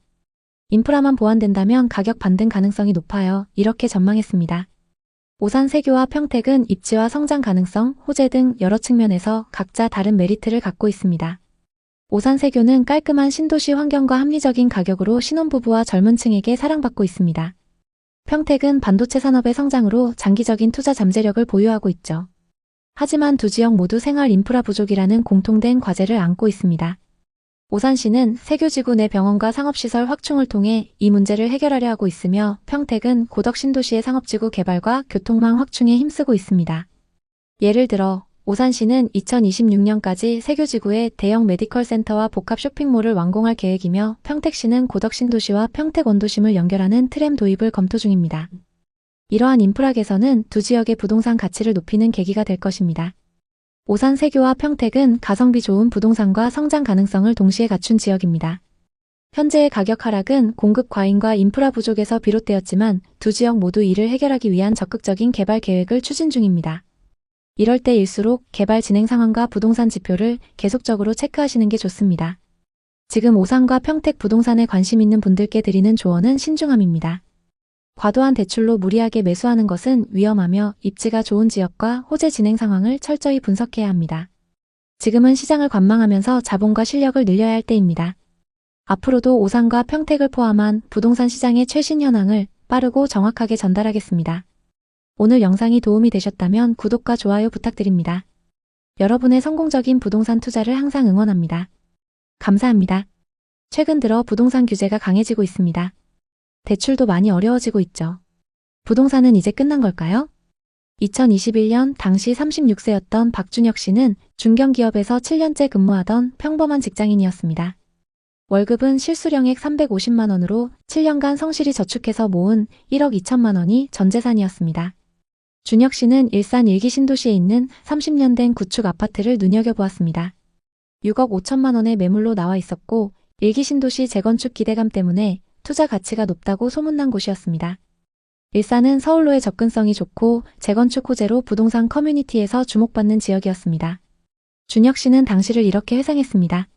A: 인프라만 보완된다면 가격 반등 가능성이 높아요. 이렇게 전망했습니다. 오산 세교와 평택은 입지와 성장 가능성, 호재 등 여러 측면에서 각자 다른 메리트를 갖고 있습니다. 오산 세교는 깔끔한 신도시 환경과 합리적인 가격으로 신혼부부와 젊은 층에게 사랑받고 있습니다. 평택은 반도체 산업의 성장으로 장기적인 투자 잠재력을 보유하고 있죠. 하지만 두 지역 모두 생활 인프라 부족이라는 공통된 과제를 안고 있습니다. 오산시는 세교지구 내 병원과 상업시설 확충을 통해 이 문제를 해결하려 하고 있으며 평택은 고덕 신도시의 상업지구 개발과 교통망 확충에 힘쓰고 있습니다. 예를 들어 오산시는 2026년까지 세교지구에 대형 메디컬 센터와 복합 쇼핑몰을 완공할 계획이며 평택시는 고덕 신도시와 평택 원도심을 연결하는 트램 도입을 검토 중입니다. 이러한 인프라 개선은 두 지역의 부동산 가치를 높이는 계기가 될 것입니다. 오산 세교와 평택은 가성비 좋은 부동산과 성장 가능성을 동시에 갖춘 지역입니다. 현재의 가격 하락은 공급 과잉과 인프라 부족에서 비롯되었지만 두 지역 모두 이를 해결하기 위한 적극적인 개발 계획을 추진 중입니다. 이럴 때일수록 개발 진행 상황과 부동산 지표를 계속적으로 체크하시는 게 좋습니다. 지금 오산과 평택 부동산에 관심 있는 분들께 드리는 조언은 신중함입니다. 과도한 대출로 무리하게 매수하는 것은 위험하며 입지가 좋은 지역과 호재 진행 상황을 철저히 분석해야 합니다. 지금은 시장을 관망하면서 자본과 실력을 늘려야 할 때입니다. 앞으로도 오산과 평택을 포함한 부동산 시장의 최신 현황을 빠르고 정확하게 전달하겠습니다. 오늘 영상이 도움이 되셨다면 구독과 좋아요 부탁드립니다. 여러분의 성공적인 부동산 투자를 항상 응원합니다. 감사합니다. 최근 들어 부동산 규제가 강해지고 있습니다. 대출도 많이 어려워지고 있죠. 부동산은 이제 끝난 걸까요? 2021년 당시 36세였던 박준혁 씨는 중견기업에서 7년째 근무하던 평범한 직장인이었습니다. 월급은 실수령액 350만 원으로 7년간 성실히 저축해서 모은 1억 2천만 원이 전 재산이었습니다. 준혁 씨는 일산 일기 신도시에 있는 30년 된 구축 아파트를 눈여겨보았습니다. 6억 5천만 원의 매물로 나와 있었고 일기 신도시 재건축 기대감 때문에 투자 가치가 높다고 소문난 곳이었습니다. 일산은 서울로의 접근성이 좋고 재건축 호재로 부동산 커뮤니티에서 주목받는 지역이었습니다. 준혁 씨는 당시를 이렇게 회상했습니다.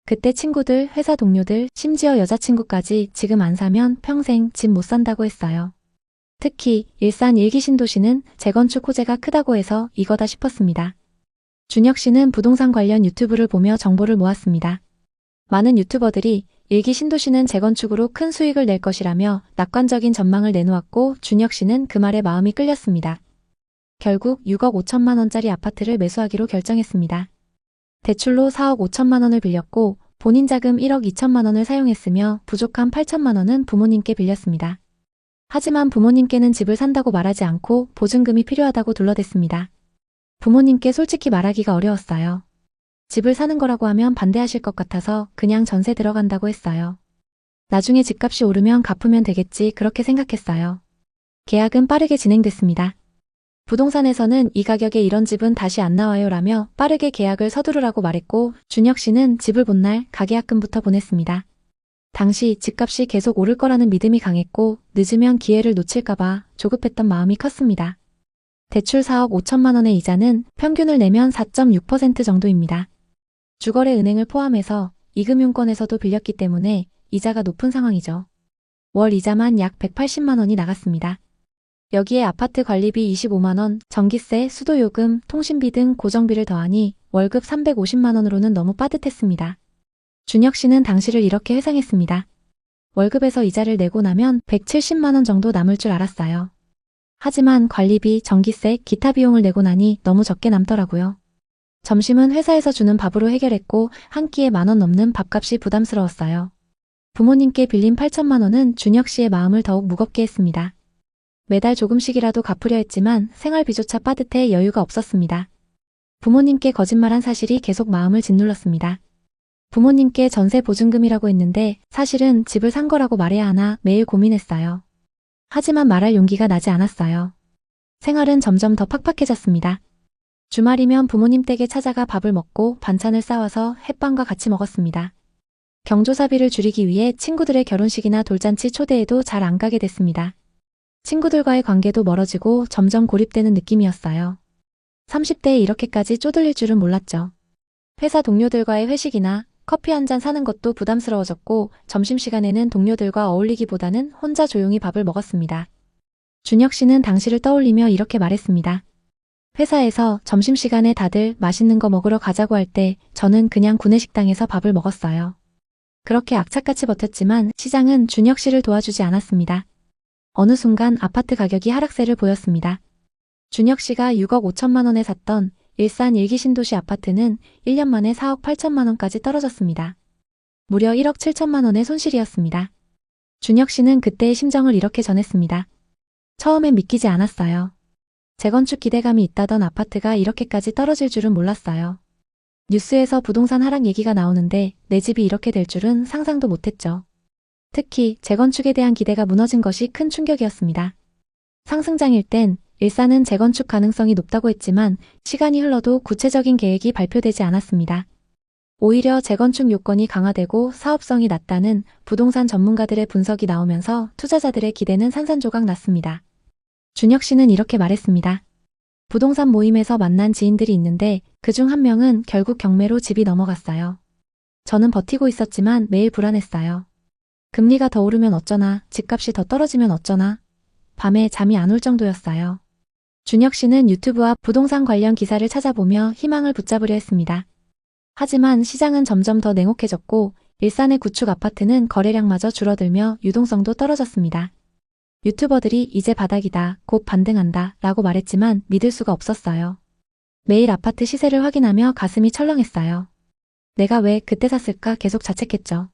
A: 그때 친구들, 회사 동료들, 심지어 여자친구까지 지금 안 사면 평생 집 못 산다고 했어요. 특히 일산 일기 신도시는 재건축 호재가 크다고 해서 이거다 싶었습니다. 준혁 씨는 부동산 관련 유튜브를 보며 정보를 모았습니다. 많은 유튜버들이 일기 신도시는 재건축으로 큰 수익을 낼 것이라며 낙관적인 전망을 내놓았고 준혁 씨는 그 말에 마음이 끌렸습니다. 결국 6억 5천만 원짜리 아파트를 매수하기로 결정했습니다. 대출로 4억 5천만 원을 빌렸고 본인 자금 1억 2천만 원을 사용했으며 부족한 8천만 원은 부모님께 빌렸습니다. 하지만 부모님께는 집을 산다고 말하지 않고 보증금이 필요하다고 둘러댔습니다. 부모님께 솔직히 말하기가 어려웠어요. 집을 사는 거라고 하면 반대하실 것 같아서 그냥 전세 들어간다고 했어요. 나중에 집값이 오르면 갚으면 되겠지 그렇게 생각했어요. 계약은 빠르게 진행됐습니다. 부동산에서는 이 가격에 이런 집은 다시 안 나와요 라며 빠르게 계약을 서두르라고 말했고 준혁 씨는 집을 본 날 가계약금부터 보냈습니다. 당시 집값이 계속 오를 거라는 믿음이 강했고 늦으면 기회를 놓칠까봐 조급했던 마음이 컸습니다. 대출 4억 5천만 원의 이자는 평균을 내면 4.6% 정도입니다. 주거래 은행을 포함해서 이금융권에서도 빌렸기 때문에 이자가 높은 상황이죠. 월 이자만 약 180만 원이 나갔습니다. 여기에 아파트 관리비 25만 원, 전기세, 수도요금, 통신비 등 고정비를 더하니 월급 350만 원으로는 너무 빠듯했습니다. 준혁 씨는 당시를 이렇게 회상했습니다. 월급에서 이자를 내고 나면 170만 원 정도 남을 줄 알았어요. 하지만 관리비, 전기세, 기타 비용을 내고 나니 너무 적게 남더라고요. 점심은 회사에서 주는 밥으로 해결했고 한 끼에 10,000원 넘는 밥값이 부담스러웠어요. 부모님께 빌린 8천만 원은 준혁 씨의 마음을 더욱 무겁게 했습니다. 매달 조금씩이라도 갚으려 했지만 생활비조차 빠듯해 여유가 없었습니다. 부모님께 거짓말한 사실이 계속 마음을 짓눌렀습니다. 부모님께 전세 보증금이라고 했는데 사실은 집을 산 거라고 말해야 하나 매일 고민했어요. 하지만 말할 용기가 나지 않았어요. 생활은 점점 더 팍팍해졌습니다. 주말이면 부모님 댁에 찾아가 밥을 먹고 반찬을 싸와서 햇반과 같이 먹었습니다. 경조사비를 줄이기 위해 친구들의 결혼식이나 돌잔치 초대에도 잘 안 가게 됐습니다. 친구들과의 관계도 멀어지고 점점 고립되는 느낌이었어요. 30대에 이렇게까지 쪼들릴 줄은 몰랐죠. 회사 동료들과의 회식이나 커피 한 잔 사는 것도 부담스러워졌고 점심시간에는 동료들과 어울리기보다는 혼자 조용히 밥을 먹었습니다. 준혁 씨는 당시를 떠올리며 이렇게 말했습니다. 회사에서 점심시간에 다들 맛있는 거 먹으러 가자고 할 때 저는 그냥 구내식당에서 밥을 먹었어요. 그렇게 악착같이 버텼지만 시장은 준혁 씨를 도와주지 않았습니다. 어느 순간 아파트 가격이 하락세를 보였습니다. 준혁 씨가 6억 5천만 원에 샀던 일산 일기 신도시 아파트는 1년 만에 4억 8천만 원까지 떨어졌습니다. 무려 1억 7천만 원의 손실이었습니다. 준혁 씨는 그때의 심정을 이렇게 전했습니다. 처음엔 믿기지 않았어요. 재건축 기대감이 있다던 아파트가 이렇게까지 떨어질 줄은 몰랐어요. 뉴스에서 부동산 하락 얘기가 나오는데 내 집이 이렇게 될 줄은 상상도 못했죠. 특히 재건축에 대한 기대가 무너진 것이 큰 충격이었습니다. 상승장일 땐 일산은 재건축 가능성이 높다고 했지만 시간이 흘러도 구체적인 계획이 발표되지 않았습니다. 오히려 재건축 요건이 강화되고 사업성이 낮다는 부동산 전문가들의 분석이 나오면서 투자자들의 기대는 산산조각 났습니다. 준혁 씨는 이렇게 말했습니다. 부동산 모임에서 만난 지인들이 있는데 그중 한 명은 결국 경매로 집이 넘어갔어요. 저는 버티고 있었지만 매일 불안했어요. 금리가 더 오르면 어쩌나, 집값이 더 떨어지면 어쩌나. 밤에 잠이 안 올 정도였어요. 준혁 씨는 유튜브와 부동산 관련 기사를 찾아보며 희망을 붙잡으려 했습니다. 하지만 시장은 점점 더 냉혹해졌고 일산의 구축 아파트는 거래량마저 줄어들며 유동성도 떨어졌습니다. 유튜버들이 이제 바닥이다, 곧 반등한다 라고 말했지만 믿을 수가 없었어요. 매일 아파트 시세를 확인하며 가슴이 철렁했어요. 내가 왜 그때 샀을까 계속 자책했죠.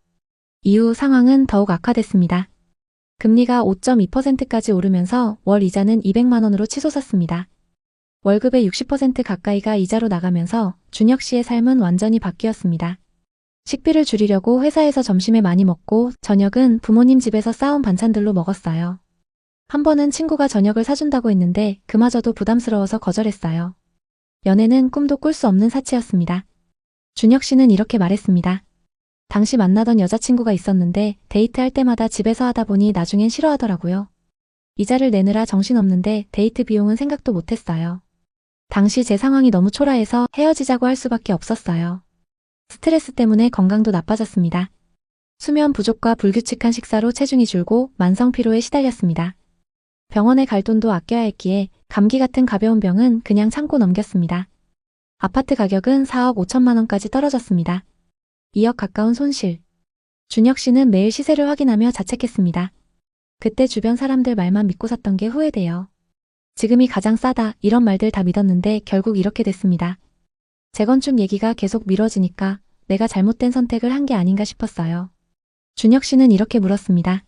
A: 이후 상황은 더욱 악화됐습니다. 금리가 5.2%까지 오르면서 월 이자는 200만 원으로 치솟았습니다. 월급의 60% 가까이가 이자로 나가면서 준혁 씨의 삶은 완전히 바뀌었습니다. 식비를 줄이려고 회사에서 점심에 많이 먹고 저녁은 부모님 집에서 싸온 반찬들로 먹었어요. 한 번은 친구가 저녁을 사준다고 했는데 그마저도 부담스러워서 거절했어요. 연애는 꿈도 꿀 수 없는 사치였습니다. 준혁 씨는 이렇게 말했습니다. 당시 만나던 여자친구가 있었는데 데이트할 때마다 집에서 하다 보니 나중엔 싫어하더라고요. 이자를 내느라 정신없는데 데이트 비용은 생각도 못했어요. 당시 제 상황이 너무 초라해서 헤어지자고 할 수밖에 없었어요. 스트레스 때문에 건강도 나빠졌습니다. 수면 부족과 불규칙한 식사로 체중이 줄고 만성 피로에 시달렸습니다. 병원에 갈 돈도 아껴야 했기에 감기 같은 가벼운 병은 그냥 참고 넘겼습니다. 아파트 가격은 4억 5천만 원까지 떨어졌습니다. 2억 가까운 손실. 준혁 씨는 매일 시세를 확인하며 자책했습니다. 그때 주변 사람들 말만 믿고 샀던 게 후회돼요. 지금이 가장 싸다 이런 말들 다 믿었는데 결국 이렇게 됐습니다. 재건축 얘기가 계속 미뤄지니까 내가 잘못된 선택을 한 게 아닌가 싶었어요. 준혁 씨는 이렇게 물었습니다.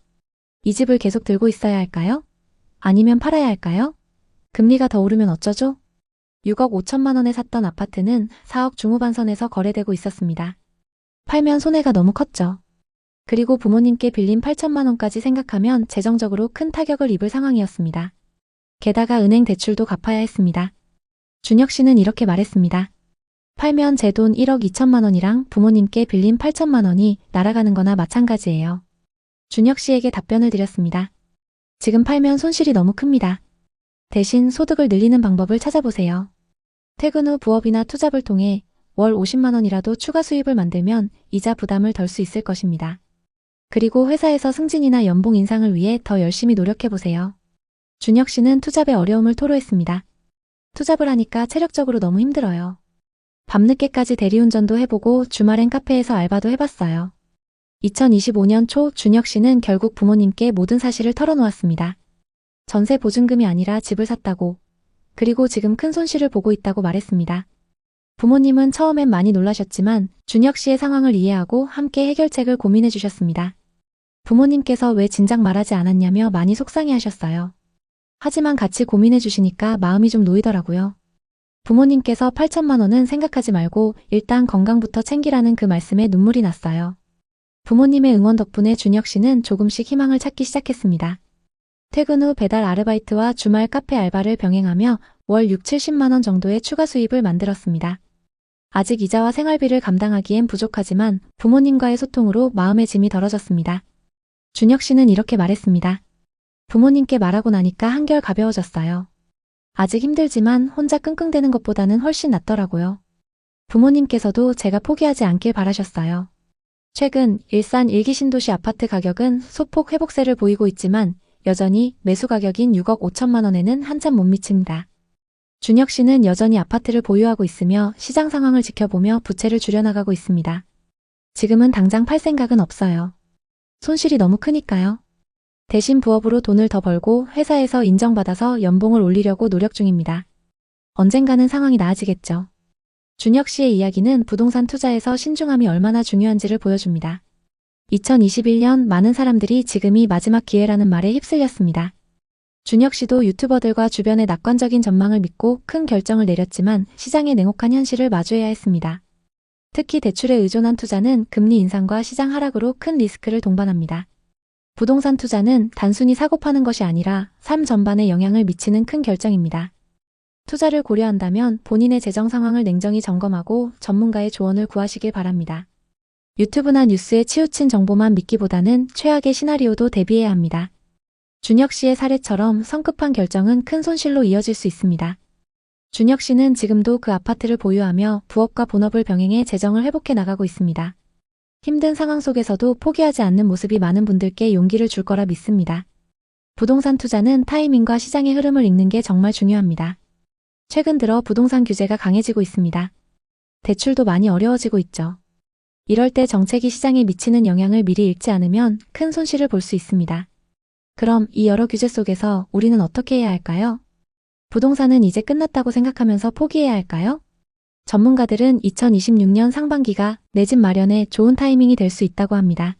A: 이 집을 계속 들고 있어야 할까요? 아니면 팔아야 할까요? 금리가 더 오르면 어쩌죠? 6억 5천만 원에 샀던 아파트는 4억 중후반선에서 거래되고 있었습니다. 팔면 손해가 너무 컸죠. 그리고 부모님께 빌린 8천만 원까지 생각하면 재정적으로 큰 타격을 입을 상황이었습니다. 게다가 은행 대출도 갚아야 했습니다. 준혁 씨는 이렇게 말했습니다. 팔면 제 돈 1억 2천만 원이랑 부모님께 빌린 8천만 원이 날아가는 거나 마찬가지예요. 준혁 씨에게 답변을 드렸습니다. 지금 팔면 손실이 너무 큽니다. 대신 소득을 늘리는 방법을 찾아보세요. 퇴근 후 부업이나 투잡을 통해 월 50만 원이라도 추가 수입을 만들면 이자 부담을 덜 수 있을 것입니다. 그리고 회사에서 승진이나 연봉 인상을 위해 더 열심히 노력해보세요. 준혁 씨는 투잡의 어려움을 토로했습니다. 투잡을 하니까 체력적으로 너무 힘들어요. 밤늦게까지 대리운전도 해보고 주말엔 카페에서 알바도 해봤어요. 2025년 초 준혁 씨는 결국 부모님께 모든 사실을 털어놓았습니다. 전세 보증금이 아니라 집을 샀다고, 그리고 지금 큰 손실을 보고 있다고 말했습니다. 부모님은 처음엔 많이 놀라셨지만 준혁 씨의 상황을 이해하고 함께 해결책을 고민해 주셨습니다. 부모님께서 왜 진작 말하지 않았냐며 많이 속상해하셨어요. 하지만 같이 고민해 주시니까 마음이 좀 놓이더라고요. 부모님께서 8천만 원은 생각하지 말고 일단 건강부터 챙기라는 그 말씀에 눈물이 났어요. 부모님의 응원 덕분에 준혁 씨는 조금씩 희망을 찾기 시작했습니다. 퇴근 후 배달 아르바이트와 주말 카페 알바를 병행하며 월 6, 70만 원 정도의 추가 수입을 만들었습니다. 아직 이자와 생활비를 감당하기엔 부족하지만 부모님과의 소통으로 마음의 짐이 덜어졌습니다. 준혁 씨는 이렇게 말했습니다. 부모님께 말하고 나니까 한결 가벼워졌어요. 아직 힘들지만 혼자 끙끙대는 것보다는 훨씬 낫더라고요. 부모님께서도 제가 포기하지 않길 바라셨어요. 최근 일산 일기 신도시 아파트 가격은 소폭 회복세를 보이고 있지만 여전히 매수 가격인 6억 5천만 원에는 한참 못 미칩니다. 준혁 씨는 여전히 아파트를 보유하고 있으며 시장 상황을 지켜보며 부채를 줄여나가고 있습니다. 지금은 당장 팔 생각은 없어요. 손실이 너무 크니까요. 대신 부업으로 돈을 더 벌고 회사에서 인정받아서 연봉을 올리려고 노력 중입니다. 언젠가는 상황이 나아지겠죠. 준혁 씨의 이야기는 부동산 투자에서 신중함이 얼마나 중요한지를 보여줍니다. 2021년 많은 사람들이 지금이 마지막 기회라는 말에 휩쓸렸습니다. 준혁 씨도 유튜버들과 주변의 낙관적인 전망을 믿고 큰 결정을 내렸지만 시장의 냉혹한 현실을 마주해야 했습니다. 특히 대출에 의존한 투자는 금리 인상과 시장 하락으로 큰 리스크를 동반합니다. 부동산 투자는 단순히 사고 파는 것이 아니라 삶 전반에 영향을 미치는 큰 결정입니다. 투자를 고려한다면 본인의 재정 상황을 냉정히 점검하고 전문가의 조언을 구하시길 바랍니다. 유튜브나 뉴스에 치우친 정보만 믿기보다는 최악의 시나리오도 대비해야 합니다. 준혁 씨의 사례처럼 성급한 결정은 큰 손실로 이어질 수 있습니다. 준혁 씨는 지금도 그 아파트를 보유하며 부업과 본업을 병행해 재정을 회복해 나가고 있습니다. 힘든 상황 속에서도 포기하지 않는 모습이 많은 분들께 용기를 줄 거라 믿습니다. 부동산 투자는 타이밍과 시장의 흐름을 읽는 게 정말 중요합니다. 최근 들어 부동산 규제가 강해지고 있습니다. 대출도 많이 어려워지고 있죠. 이럴 때 정책이 시장에 미치는 영향을 미리 읽지 않으면 큰 손실을 볼 수 있습니다. 그럼 이 여러 규제 속에서 우리는 어떻게 해야 할까요? 부동산은 이제 끝났다고 생각하면서 포기해야 할까요? 전문가들은 2026년 상반기가 내 집 마련에 좋은 타이밍이 될 수 있다고 합니다.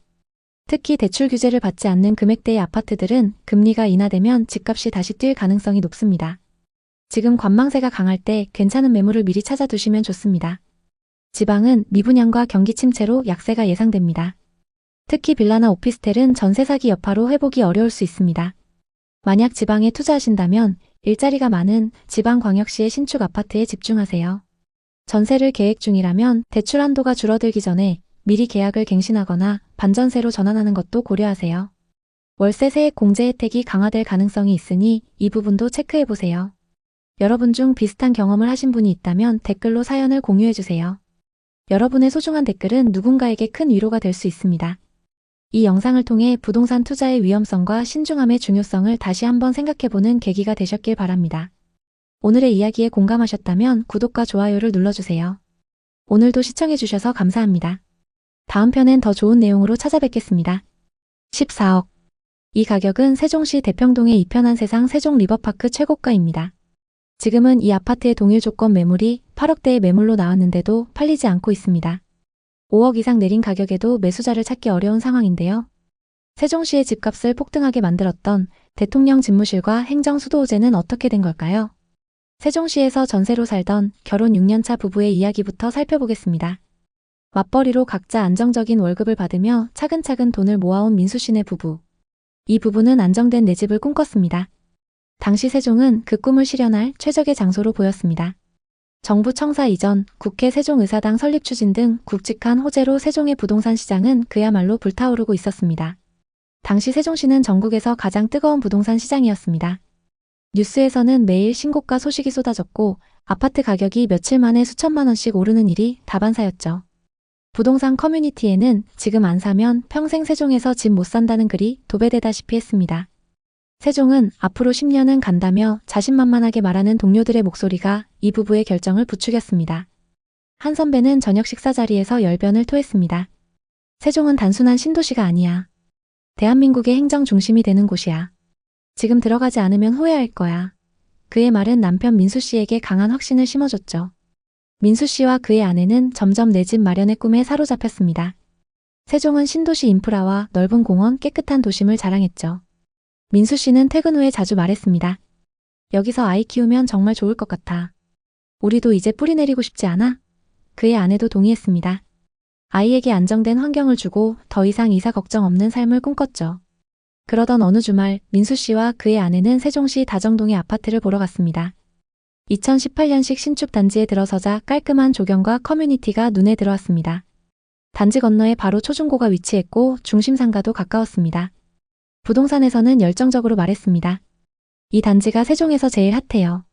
A: 특히 대출 규제를 받지 않는 금액대의 아파트들은 금리가 인하되면 집값이 다시 뛸 가능성이 높습니다. 지금 관망세가 강할 때 괜찮은 매물을 미리 찾아두시면 좋습니다. 지방은 미분양과 경기 침체로 약세가 예상됩니다. 특히 빌라나 오피스텔은 전세 사기 여파로 회복이 어려울 수 있습니다. 만약 지방에 투자하신다면 일자리가 많은 지방광역시의 신축 아파트에 집중하세요. 전세를 계획 중이라면 대출 한도가 줄어들기 전에 미리 계약을 갱신하거나 반전세로 전환하는 것도 고려하세요. 월세 세액 공제 혜택이 강화될 가능성이 있으니 이 부분도 체크해보세요. 여러분 중 비슷한 경험을 하신 분이 있다면 댓글로 사연을 공유해주세요. 여러분의 소중한 댓글은 누군가에게 큰 위로가 될 수 있습니다. 이 영상을 통해 부동산 투자의 위험성과 신중함의 중요성을 다시 한번 생각해보는 계기가 되셨길 바랍니다. 오늘의 이야기에 공감하셨다면 구독과 좋아요를 눌러주세요. 오늘도 시청해주셔서 감사합니다. 다음 편엔 더 좋은 내용으로 찾아뵙겠습니다. 14억. 이 가격은 세종시 대평동에 이편한 세상 세종 리버파크 최고가입니다. 지금은 이 아파트의 동일 조건 매물이 8억대의 매물로 나왔는데도 팔리지 않고 있습니다. 5억 이상 내린 가격에도 매수자를 찾기 어려운 상황인데요. 세종시의 집값을 폭등하게 만들었던 대통령 집무실과 행정수도호제는 어떻게 된 걸까요? 세종시에서 전세로 살던 결혼 6년차 부부의 이야기부터 살펴보겠습니다. 맞벌이로 각자 안정적인 월급을 받으며 차근차근 돈을 모아온 민수씨네 부부. 이 부부는 안정된 내 집을 꿈꿨습니다. 당시 세종은 그 꿈을 실현할 최적의 장소로 보였습니다. 정부 청사 이전, 국회 세종의사당 설립 추진 등 굵직한 호재로 세종의 부동산 시장은 그야말로 불타오르고 있었습니다. 당시 세종시는 전국에서 가장 뜨거운 부동산 시장이었습니다. 뉴스에서는 매일 신고가 소식이 쏟아졌고 아파트 가격이 며칠 만에 수천만 원씩 오르는 일이 다반사였죠. 부동산 커뮤니티에는 지금 안 사면 평생 세종에서 집 못 산다는 글이 도배되다시피 했습니다. 세종은 앞으로 10년은 간다며 자신만만하게 말하는 동료들의 목소리가 이 부부의 결정을 부추겼습니다. 한 선배는 저녁 식사 자리에서 열변을 토했습니다. 세종은 단순한 신도시가 아니야. 대한민국의 행정 중심이 되는 곳이야. 지금 들어가지 않으면 후회할 거야. 그의 말은 남편 민수 씨에게 강한 확신을 심어줬죠. 민수 씨와 그의 아내는 점점 내 집 마련의 꿈에 사로잡혔습니다. 세종은 신도시 인프라와 넓은 공원, 깨끗한 도심을 자랑했죠. 민수 씨는 퇴근 후에 자주 말했습니다. 여기서 아이 키우면 정말 좋을 것 같아. 우리도 이제 뿌리 내리고 싶지 않아? 그의 아내도 동의했습니다. 아이에게 안정된 환경을 주고 더 이상 이사 걱정 없는 삶을 꿈꿨죠. 그러던 어느 주말 민수 씨와 그의 아내는 세종시 다정동의 아파트를 보러 갔습니다. 2018년식 신축 단지에 들어서자 깔끔한 조경과 커뮤니티가 눈에 들어왔습니다. 단지 건너에 바로 초중고가 위치했고 중심상가도 가까웠습니다. 부동산에서는 열정적으로 말했습니다. 이 단지가 세종에서 제일 핫해요.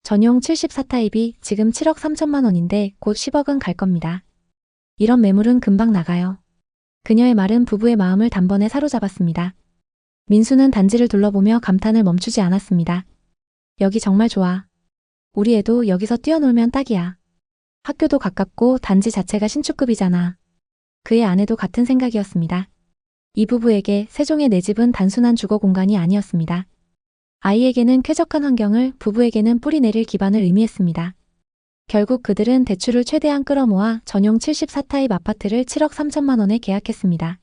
A: 전용 74타입이 지금 7억 3천만 원인데 곧 10억은 갈 겁니다. 이런 매물은 금방 나가요. 그녀의 말은 부부의 마음을 단번에 사로잡았습니다. 민수는 단지를 둘러보며 감탄을 멈추지 않았습니다. 여기 정말 좋아. 우리 애도 여기서 뛰어놀면 딱이야. 학교도 가깝고 단지 자체가 신축급이잖아. 그의 아내도 같은 생각이었습니다. 이 부부에게 세종의 내 집은 단순한 주거 공간이 아니었습니다. 아이에게는 쾌적한 환경을, 부부에게는 뿌리 내릴 기반을 의미했습니다. 결국 그들은 대출을 최대한 끌어모아 전용 74타입 아파트를 7억 3천만 원에 계약했습니다.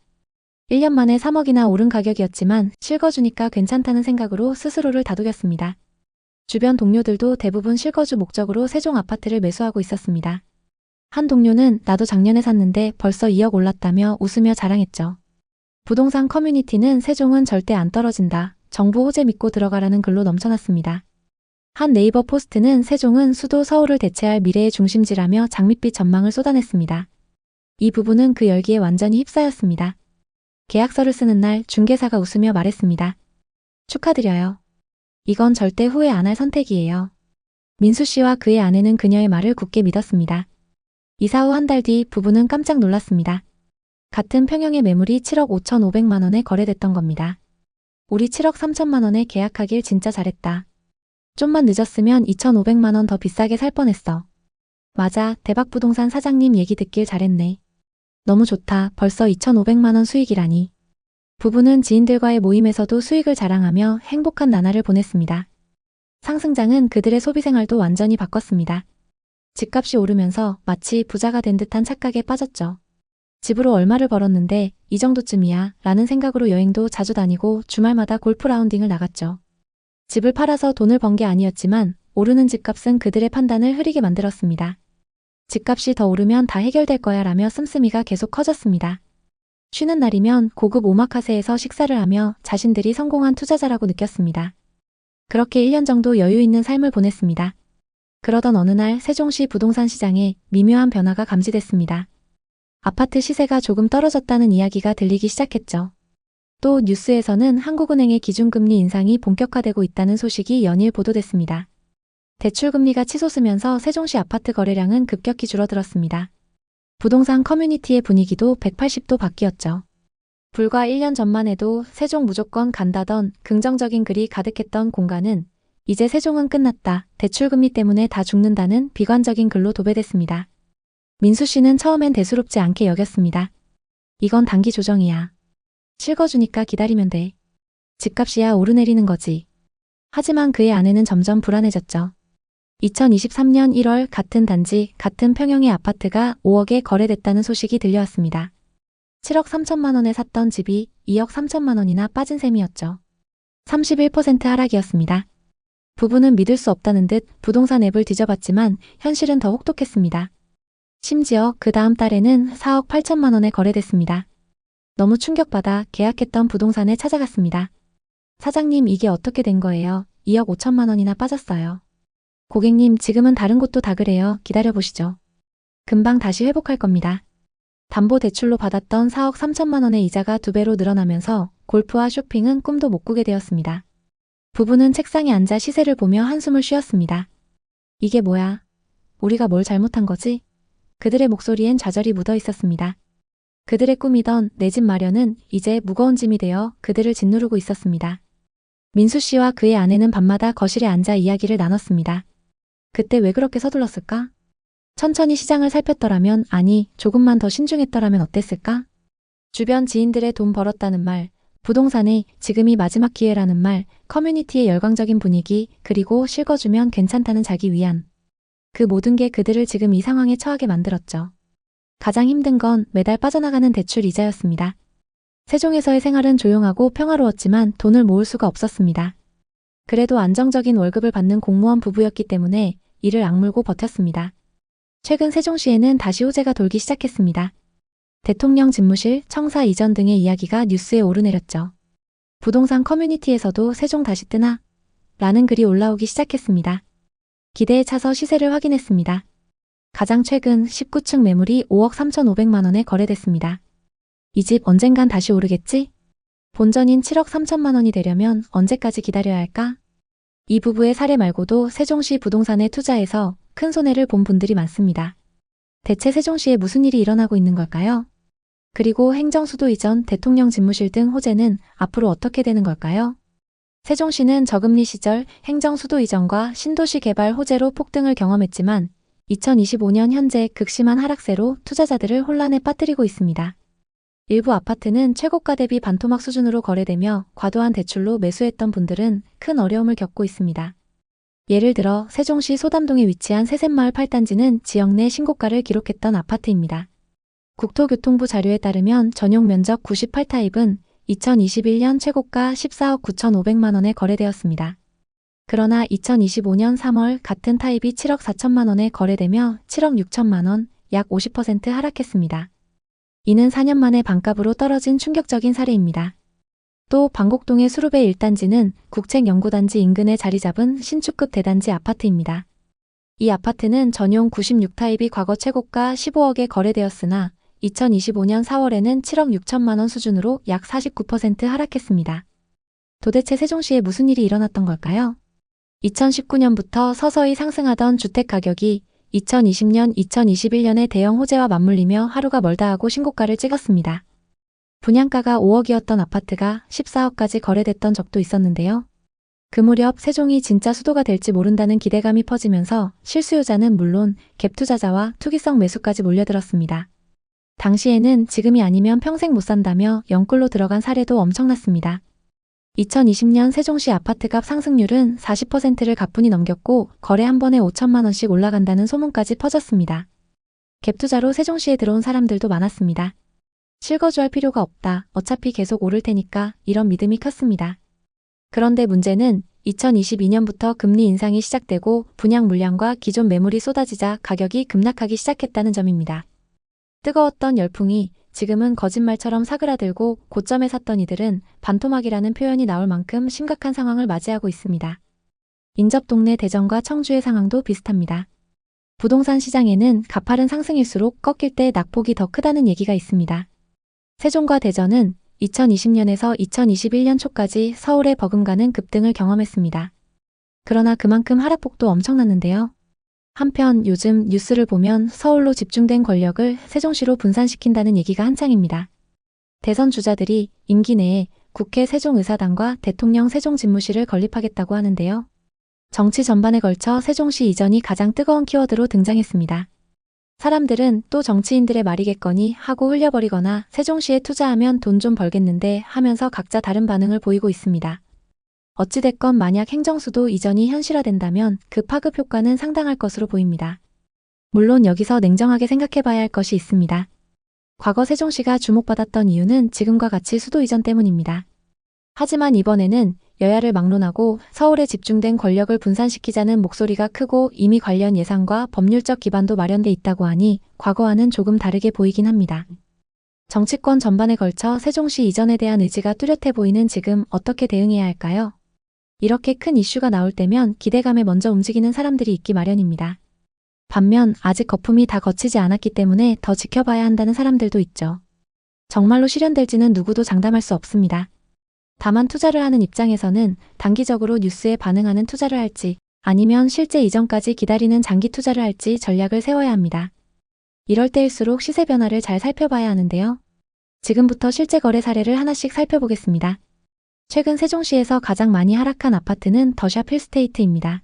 A: 1년 만에 3억이나 오른 가격이었지만 실거주니까 괜찮다는 생각으로 스스로를 다독였습니다. 주변 동료들도 대부분 실거주 목적으로 세종 아파트를 매수하고 있었습니다. 한 동료는 나도 작년에 샀는데 벌써 2억 올랐다며 웃으며 자랑했죠. 부동산 커뮤니티는 세종은 절대 안 떨어진다. 정부 호재 믿고 들어가라는 글로 넘쳐났습니다. 한 네이버 포스트는 세종은 수도 서울을 대체할 미래의 중심지라며 장밋빛 전망을 쏟아냈습니다. 이 부부는 그 열기에 완전히 휩싸였습니다. 계약서를 쓰는 날 중개사가 웃으며 말했습니다. 축하드려요. 이건 절대 후회 안 할 선택이에요. 민수 씨와 그의 아내는 그녀의 말을 굳게 믿었습니다. 이사 후 한 달 뒤 부부는 깜짝 놀랐습니다. 같은 평형의 매물이 7억 5,500만 원에 거래됐던 겁니다. 우리 7억 3천만 원에 계약하길 진짜 잘했다. 좀만 늦었으면 2,500만 원 더 비싸게 살 뻔했어. 맞아, 대박부동산 사장님 얘기 듣길 잘했네. 너무 좋다. 벌써 2,500만 원 수익이라니. 부부는 지인들과의 모임에서도 수익을 자랑하며 행복한 나날을 보냈습니다. 상승장은 그들의 소비생활도 완전히 바꿨습니다. 집값이 오르면서 마치 부자가 된 듯한 착각에 빠졌죠. 집으로 얼마를 벌었는데 이 정도쯤이야 라는 생각으로 여행도 자주 다니고 주말마다 골프 라운딩을 나갔죠. 집을 팔아서 돈을 번 게 아니었지만 오르는 집값은 그들의 판단을 흐리게 만들었습니다. 집값이 더 오르면 다 해결될 거야 라며 씀씀이가 계속 커졌습니다. 쉬는 날이면 고급 오마카세에서 식사를 하며 자신들이 성공한 투자자라고 느꼈습니다. 그렇게 1년 정도 여유 있는 삶을 보냈습니다. 그러던 어느 날 세종시 부동산 시장에 미묘한 변화가 감지됐습니다. 아파트 시세가 조금 떨어졌다는 이야기가 들리기 시작했죠. 또 뉴스에서는 한국은행의 기준금리 인상이 본격화되고 있다는 소식이 연일 보도됐습니다. 대출금리가 치솟으면서 세종시 아파트 거래량은 급격히 줄어들었습니다. 부동산 커뮤니티의 분위기도 180도 바뀌었죠. 불과 1년 전만 해도 세종 무조건 간다던 긍정적인 글이 가득했던 공간은 이제 세종은 끝났다, 대출금리 때문에 다 죽는다는 비관적인 글로 도배됐습니다. 민수 씨는 처음엔 대수롭지 않게 여겼습니다. 이건 단기 조정이야. 실거주니까 기다리면 돼. 집값이야 오르내리는 거지. 하지만 그의 아내는 점점 불안해졌죠. 2023년 1월 같은 단지, 같은 평형의 아파트가 5억에 거래됐다는 소식이 들려왔습니다. 7억 3천만 원에 샀던 집이 2억 3천만 원이나 빠진 셈이었죠. 31% 하락이었습니다. 부부는 믿을 수 없다는 듯 부동산 앱을 뒤져봤지만 현실은 더 혹독했습니다. 심지어 그 다음 달에는 4억 8천만 원에 거래됐습니다. 너무 충격받아 계약했던 부동산에 찾아갔습니다. 사장님, 이게 어떻게 된 거예요? 2억 5천만 원이나 빠졌어요. 고객님, 지금은 다른 곳도 다 그래요. 기다려보시죠. 금방 다시 회복할 겁니다. 담보대출로 받았던 4억 3천만 원의 이자가 2배로 늘어나면서 골프와 쇼핑은 꿈도 못 꾸게 되었습니다. 부부는 책상에 앉아 시세를 보며 한숨을 쉬었습니다. 이게 뭐야? 우리가 뭘 잘못한 거지? 그들의 목소리엔 좌절이 묻어 있었습니다. 그들의 꿈이던 내 집 마련은 이제 무거운 짐이 되어 그들을 짓누르고 있었습니다. 민수 씨와 그의 아내는 밤마다 거실에 앉아 이야기를 나눴습니다. 그때 왜 그렇게 서둘렀을까? 천천히 시장을 살폈더라면, 아니, 조금만 더 신중했더라면 어땠을까? 주변 지인들의 돈 벌었다는 말, 부동산의 지금이 마지막 기회라는 말, 커뮤니티의 열광적인 분위기, 그리고 실거주면 괜찮다는 자기 위안. 그 모든 게 그들을 지금 이 상황에 처하게 만들었죠. 가장 힘든 건 매달 빠져나가는 대출 이자였습니다. 세종에서의 생활은 조용하고 평화로웠지만 돈을 모을 수가 없었습니다. 그래도 안정적인 월급을 받는 공무원 부부였기 때문에 이를 악물고 버텼습니다. 최근 세종시에는 다시 호재가 돌기 시작했습니다. 대통령 집무실, 청사 이전 등의 이야기가 뉴스에 오르내렸죠. 부동산 커뮤니티에서도 세종 다시 뜨나? 라는 글이 올라오기 시작했습니다. 기대에 차서 시세를 확인했습니다. 가장 최근 19층 매물이 5억 3,500만 원에 거래됐습니다. 이 집 언젠간 다시 오르겠지? 본전인 7억 3천만 원이 되려면 언제까지 기다려야 할까? 이 부부의 사례 말고도 세종시 부동산에 투자해서 큰 손해를 본 분들이 많습니다. 대체 세종시에 무슨 일이 일어나고 있는 걸까요? 그리고 행정수도 이전, 대통령 집무실 등 호재는 앞으로 어떻게 되는 걸까요? 세종시는 저금리 시절 행정수도 이전과 신도시 개발 호재로 폭등을 경험했지만 2025년 현재 극심한 하락세로 투자자들을 혼란에 빠뜨리고 있습니다. 일부 아파트는 최고가 대비 반토막 수준으로 거래되며 과도한 대출로 매수했던 분들은 큰 어려움을 겪고 있습니다. 예를 들어 세종시 소담동에 위치한 새샘마을 8단지는 지역 내 신고가를 기록했던 아파트입니다. 국토교통부 자료에 따르면 전용 면적 98타입은 2021년 최고가 14억 9,500만 원에 거래되었습니다. 그러나 2025년 3월 같은 타입이 7억 4천만 원에 거래되며 7억 6천만 원, 약 50% 하락했습니다. 이는 4년 만에 반값으로 떨어진 충격적인 사례입니다. 또 방곡동의 수룹의 1단지는 국책연구단지 인근에 자리 잡은 신축급 대단지 아파트입니다. 이 아파트는 전용 96타입이 과거 최고가 15억에 거래되었으나 2025년 4월에는 7억 6천만 원 수준으로 약 49% 하락했습니다. 도대체 세종시에 무슨 일이 일어났던 걸까요? 2019년부터 서서히 상승하던 주택 가격이 2020년, 2021년의 대형 호재와 맞물리며 하루가 멀다 하고 신고가를 찍었습니다. 분양가가 5억이었던 아파트가 14억까지 거래됐던 적도 있었는데요. 그 무렵 세종이 진짜 수도가 될지 모른다는 기대감이 퍼지면서 실수요자는 물론 갭 투자자와 투기성 매수까지 몰려들었습니다. 당시에는 지금이 아니면 평생 못 산다며 영끌로 들어간 사례도 엄청났습니다. 2020년 세종시 아파트값 상승률은 40%를 가뿐히 넘겼고 거래 한 번에 5천만 원씩 올라간다는 소문까지 퍼졌습니다. 갭 투자로 세종시에 들어온 사람들도 많았습니다. 실거주할 필요가 없다. 어차피 계속 오를 테니까 이런 믿음이 컸습니다. 그런데 문제는 2022년부터 금리 인상이 시작되고 분양 물량과 기존 매물이 쏟아지자 가격이 급락하기 시작했다는 점입니다. 뜨거웠던 열풍이 지금은 거짓말처럼 사그라들고 고점에 샀던 이들은 반토막이라는 표현이 나올 만큼 심각한 상황을 맞이하고 있습니다. 인접 동네 대전과 청주의 상황도 비슷합니다. 부동산 시장에는 가파른 상승일수록 꺾일 때 낙폭이 더 크다는 얘기가 있습니다. 세종과 대전은 2020년에서 2021년 초까지 서울에 버금가는 급등을 경험했습니다. 그러나 그만큼 하락폭도 엄청났는데요. 한편 요즘 뉴스를 보면 서울로 집중된 권력을 세종시로 분산시킨다는 얘기가 한창입니다. 대선 주자들이 임기 내에 국회 세종의사당과 대통령 세종집무실을 건립하겠다고 하는데요. 정치 전반에 걸쳐 세종시 이전이 가장 뜨거운 키워드로 등장했습니다. 사람들은 또 정치인들의 말이겠거니 하고 흘려버리거나 세종시에 투자하면 돈 좀 벌겠는데 하면서 각자 다른 반응을 보이고 있습니다. 어찌됐건 만약 행정수도 이전이 현실화된다면 그 파급 효과는 상당할 것으로 보입니다. 물론 여기서 냉정하게 생각해봐야 할 것이 있습니다. 과거 세종시가 주목받았던 이유는 지금과 같이 수도 이전 때문입니다. 하지만 이번에는 여야를 막론하고 서울에 집중된 권력을 분산시키자는 목소리가 크고 이미 관련 예산과 법률적 기반도 마련돼 있다고 하니 과거와는 조금 다르게 보이긴 합니다. 정치권 전반에 걸쳐 세종시 이전에 대한 의지가 뚜렷해 보이는 지금 어떻게 대응해야 할까요? 이렇게 큰 이슈가 나올 때면 기대감에 먼저 움직이는 사람들이 있기 마련입니다. 반면 아직 거품이 다 거치지 않았기 때문에 더 지켜봐야 한다는 사람들도 있죠. 정말로 실현될지는 누구도 장담할 수 없습니다. 다만 투자를 하는 입장에서는 단기적으로 뉴스에 반응하는 투자를 할지 아니면 실제 이전까지 기다리는 장기 투자를 할지 전략을 세워야 합니다. 이럴 때일수록 시세 변화를 잘 살펴봐야 하는데요. 지금부터 실제 거래 사례를 하나씩 살펴보겠습니다. 최근 세종시에서 가장 많이 하락한 아파트는 더샵 힐스테이트입니다.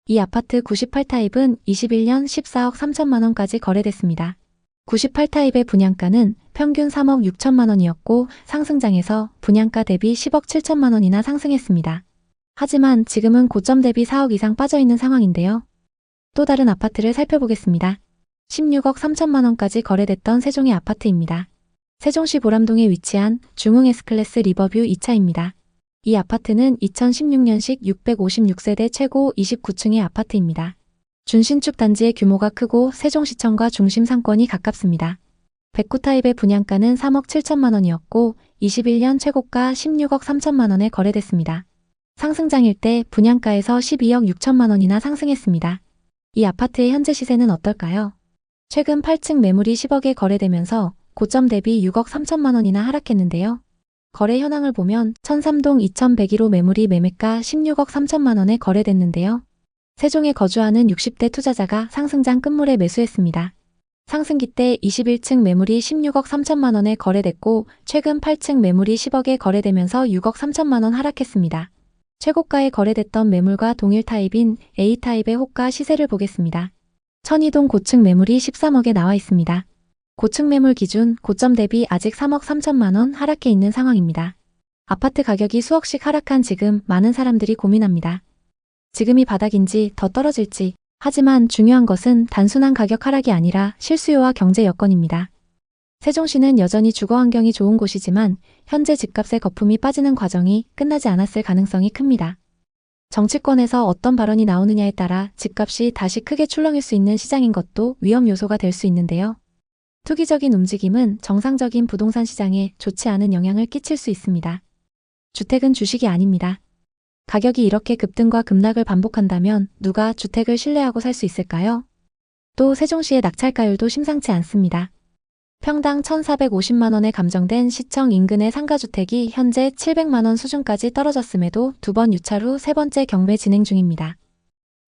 A: 이 아파트 98타입은 21년 14억 3천만 원까지 거래됐습니다. 98타입의 분양가는 평균 3억 6천만 원이었고 상승장에서 분양가 대비 10억 7천만 원이나 상승했습니다. 하지만 지금은 고점 대비 4억 이상 빠져있는 상황인데요. 또 다른 아파트를 살펴보겠습니다. 16억 3천만 원까지 거래됐던 세종의 아파트입니다. 세종시 보람동에 위치한 중흥 S클래스 리버뷰 2차입니다. 이 아파트는 2016년식 656세대 최고 29층의 아파트입니다. 준신축 단지의 규모가 크고 세종시청과 중심 상권이 가깝습니다. 109타입의 분양가는 3억 7천만 원이었고 21년 최고가 16억 3천만 원에 거래됐습니다. 상승장일 때 분양가에서 12억 6천만 원이나 상승했습니다. 이 아파트의 현재 시세는 어떨까요? 최근 8층 매물이 10억에 거래되면서 고점 대비 6억 3천만 원이나 하락했는데요. 거래 현황을 보면 1003동 2101호 매물이 매매가 16억 3천만 원에 거래됐는데요. 세종에 거주하는 60대 투자자가 상승장 끝물에 매수했습니다. 상승기 때 21층 매물이 16억 3천만 원에 거래됐고 최근 8층 매물이 10억에 거래되면서 6억 3천만 원 하락했습니다. 최고가에 거래됐던 매물과 동일 타입인 A타입의 호가 시세를 보겠습니다. 천이동 고층 매물이 13억에 나와 있습니다. 고층 매물 기준 고점 대비 아직 3억 3천만 원 하락해 있는 상황입니다. 아파트 가격이 수억씩 하락한 지금 많은 사람들이 고민합니다. 지금이 바닥인지 더 떨어질지. 하지만 중요한 것은 단순한 가격 하락이 아니라 실수요와 경제 여건입니다. 세종시는 여전히 주거 환경이 좋은 곳이지만 현재 집값의 거품이 빠지는 과정이 끝나지 않았을 가능성이 큽니다. 정치권에서 어떤 발언이 나오느냐에 따라 집값이 다시 크게 출렁일 수 있는 시장인 것도 위험 요소가 될 수 있는데요. 투기적인 움직임은 정상적인 부동산 시장에 좋지 않은 영향을 끼칠 수 있습니다. 주택은 주식이 아닙니다. 가격이 이렇게 급등과 급락을 반복한다면 누가 주택을 신뢰하고 살 수 있을까요? 또 세종시의 낙찰가율도 심상치 않습니다. 평당 1,450만 원에 감정된 시청 인근의 상가주택이 현재 700만 원 수준까지 떨어졌음에도 2번 유찰 후 3번째 경매 진행 중입니다.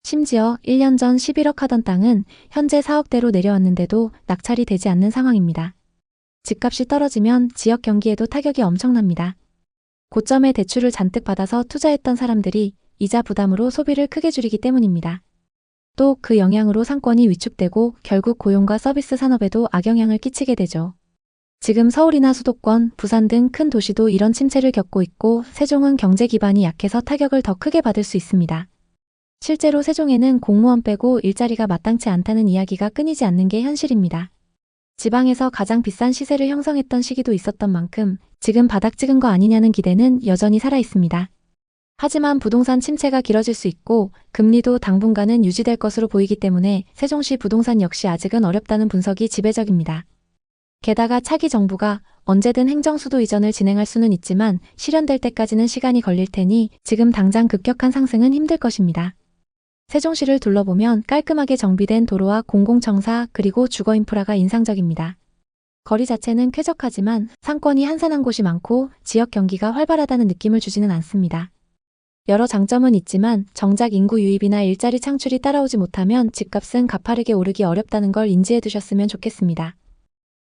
A: 심지어 1년 전 11억 하던 땅은 현재 4억대로 내려왔는데도 낙찰이 되지 않는 상황입니다. 집값이 떨어지면 지역 경기에도 타격이 엄청납니다. 고점에 대출을 잔뜩 받아서 투자했던 사람들이 이자 부담으로 소비를 크게 줄이기 때문입니다. 또 그 영향으로 상권이 위축되고 결국 고용과 서비스 산업에도 악영향을 끼치게 되죠. 지금 서울이나 수도권, 부산 등 큰 도시도 이런 침체를 겪고 있고 세종은 경제 기반이 약해서 타격을 더 크게 받을 수 있습니다. 실제로 세종에는 공무원 빼고 일자리가 마땅치 않다는 이야기가 끊이지 않는 게 현실입니다. 지방에서 가장 비싼 시세를 형성했던 시기도 있었던 만큼 지금 바닥 찍은 거 아니냐는 기대는 여전히 살아 있습니다. 하지만 부동산 침체가 길어질 수 있고 금리도 당분간은 유지될 것으로 보이기 때문에 세종시 부동산 역시 아직은 어렵다는 분석이 지배적입니다. 게다가 차기 정부가 언제든 행정수도 이전을 진행할 수는 있지만 실현될 때까지는 시간이 걸릴 테니 지금 당장 급격한 상승은 힘들 것입니다. 세종시를 둘러보면 깔끔하게 정비된 도로와 공공청사 그리고 주거 인프라가 인상적입니다. 거리 자체는 쾌적하지만 상권이 한산한 곳이 많고 지역 경기가 활발하다는 느낌을 주지는 않습니다. 여러 장점은 있지만 정작 인구 유입이나 일자리 창출이 따라오지 못하면 집값은 가파르게 오르기 어렵다는 걸 인지해 두셨으면 좋겠습니다.